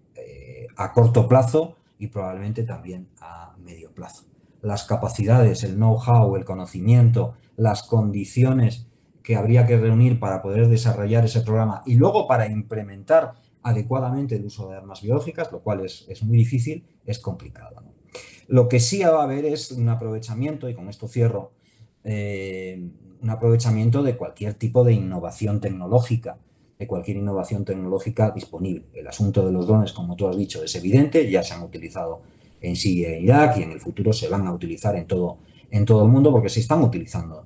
B: a corto plazo y probablemente también a medio plazo. Las capacidades, el know-how, el conocimiento, las condiciones que habría que reunir para poder desarrollar ese programa y luego para implementar adecuadamente el uso de armas biológicas, lo cual es muy difícil, es complicado, ¿no? Lo que sí va a haber es un aprovechamiento, y con esto cierro, un aprovechamiento de cualquier tipo de innovación tecnológica, disponible. El asunto de los drones, como tú has dicho, es evidente, ya se han utilizado en Siria e Irak y en el futuro se van a utilizar en todo el mundo porque se están utilizando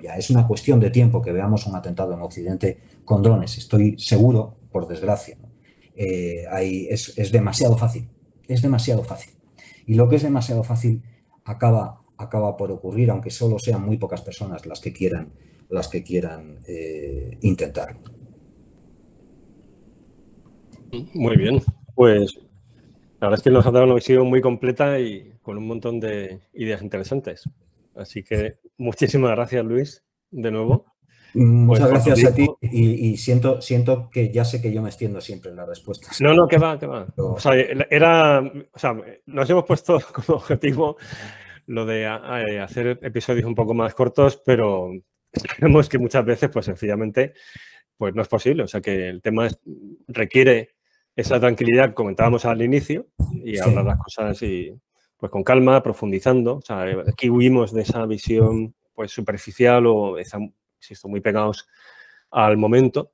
B: ya. Es una cuestión de tiempo que veamos un atentado en Occidente con drones. Estoy seguro, por desgracia, ¿no? Es demasiado fácil. Y lo que es demasiado fácil acaba por ocurrir, aunque solo sean muy pocas personas las que quieran intentarlo.
A: Muy bien, pues la verdad es que nos ha dado una visión muy completa y con un montón de ideas interesantes. Así que muchísimas gracias, Luis, de nuevo.
B: Muchas gracias a ti y siento que ya sé que yo me extiendo siempre en las respuestas.
A: No, que va. O sea, nos hemos puesto como objetivo lo de hacer episodios un poco más cortos, pero sabemos que muchas veces, pues sencillamente, pues no es posible. O sea, que el tema requiere esa tranquilidad que comentábamos al inicio y hablar las cosas y, pues con calma, profundizando. O sea, aquí huimos de esa visión pues superficial o insisto, muy pegados al momento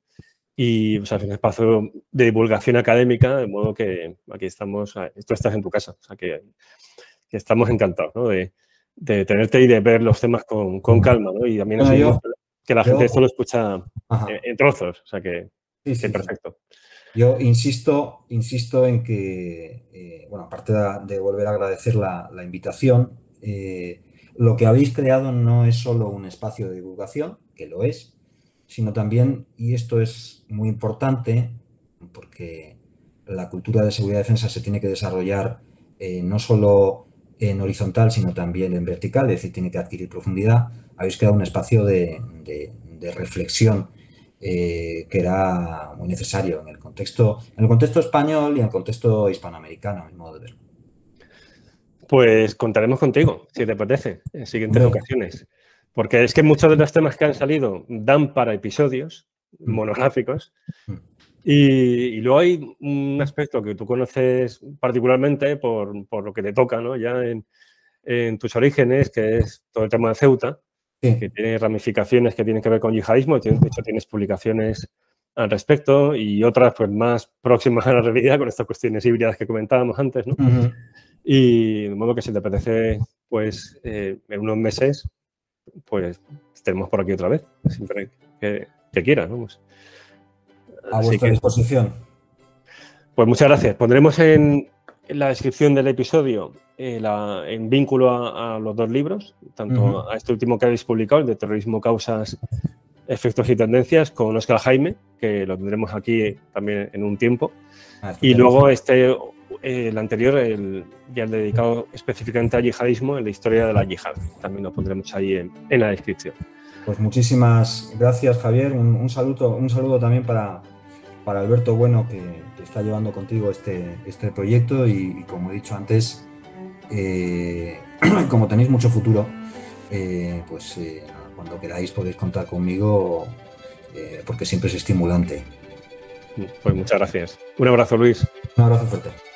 A: y o sea, es un espacio de divulgación académica, de modo que aquí estamos, tú estás en tu casa, o sea que estamos encantados, ¿no? de tenerte y de ver los temas con calma, ¿no? Y también que la gente esto lo escucha en trozos, o sea que perfecto.
B: Yo insisto en que, bueno, aparte de volver a agradecer la invitación, lo que habéis creado no es solo un espacio de divulgación, que lo es, sino también, y esto es muy importante, porque la cultura de seguridad y defensa se tiene que desarrollar no solo en horizontal, sino también en vertical, es decir, tiene que adquirir profundidad. Habéis creado un espacio de reflexión que era muy necesario en el contexto español y en el contexto hispanoamericano, a mi modo de ver.
A: Pues contaremos contigo, si te apetece, en siguientes ocasiones. Porque es que muchos de los temas que han salido dan para episodios monográficos y luego hay un aspecto que tú conoces particularmente por lo que te toca, ¿no? Ya en tus orígenes, que es todo el tema de Ceuta, que tiene ramificaciones que tienen que ver con yihadismo. De hecho, tienes publicaciones al respecto y otras pues más próximas a la realidad con estas cuestiones híbridas que comentábamos antes, ¿no? Y de modo que si te apetece, pues en unos meses, pues estaremos por aquí otra vez, siempre que quieras, vamos.
B: A vuestra disposición.
A: Pues muchas gracias. Pondremos en la descripción del episodio en vínculo a los dos libros, tanto a este último que habéis publicado, el de Terrorismo, Causas, Efectos y Tendencias, con Óscar Jaime, que lo tendremos aquí también en un tiempo. Y luego el anterior, ya el dedicado específicamente al yihadismo, en la historia de la yihad. También lo pondremos ahí en la descripción.
B: Pues muchísimas gracias, Javier. Un saludo también para Alberto Bueno, que está llevando contigo este proyecto y como he dicho antes, como tenéis mucho futuro, cuando queráis podéis contar conmigo porque siempre es estimulante.
A: Pues muchas gracias. Un abrazo, Luis.
B: Un abrazo fuerte.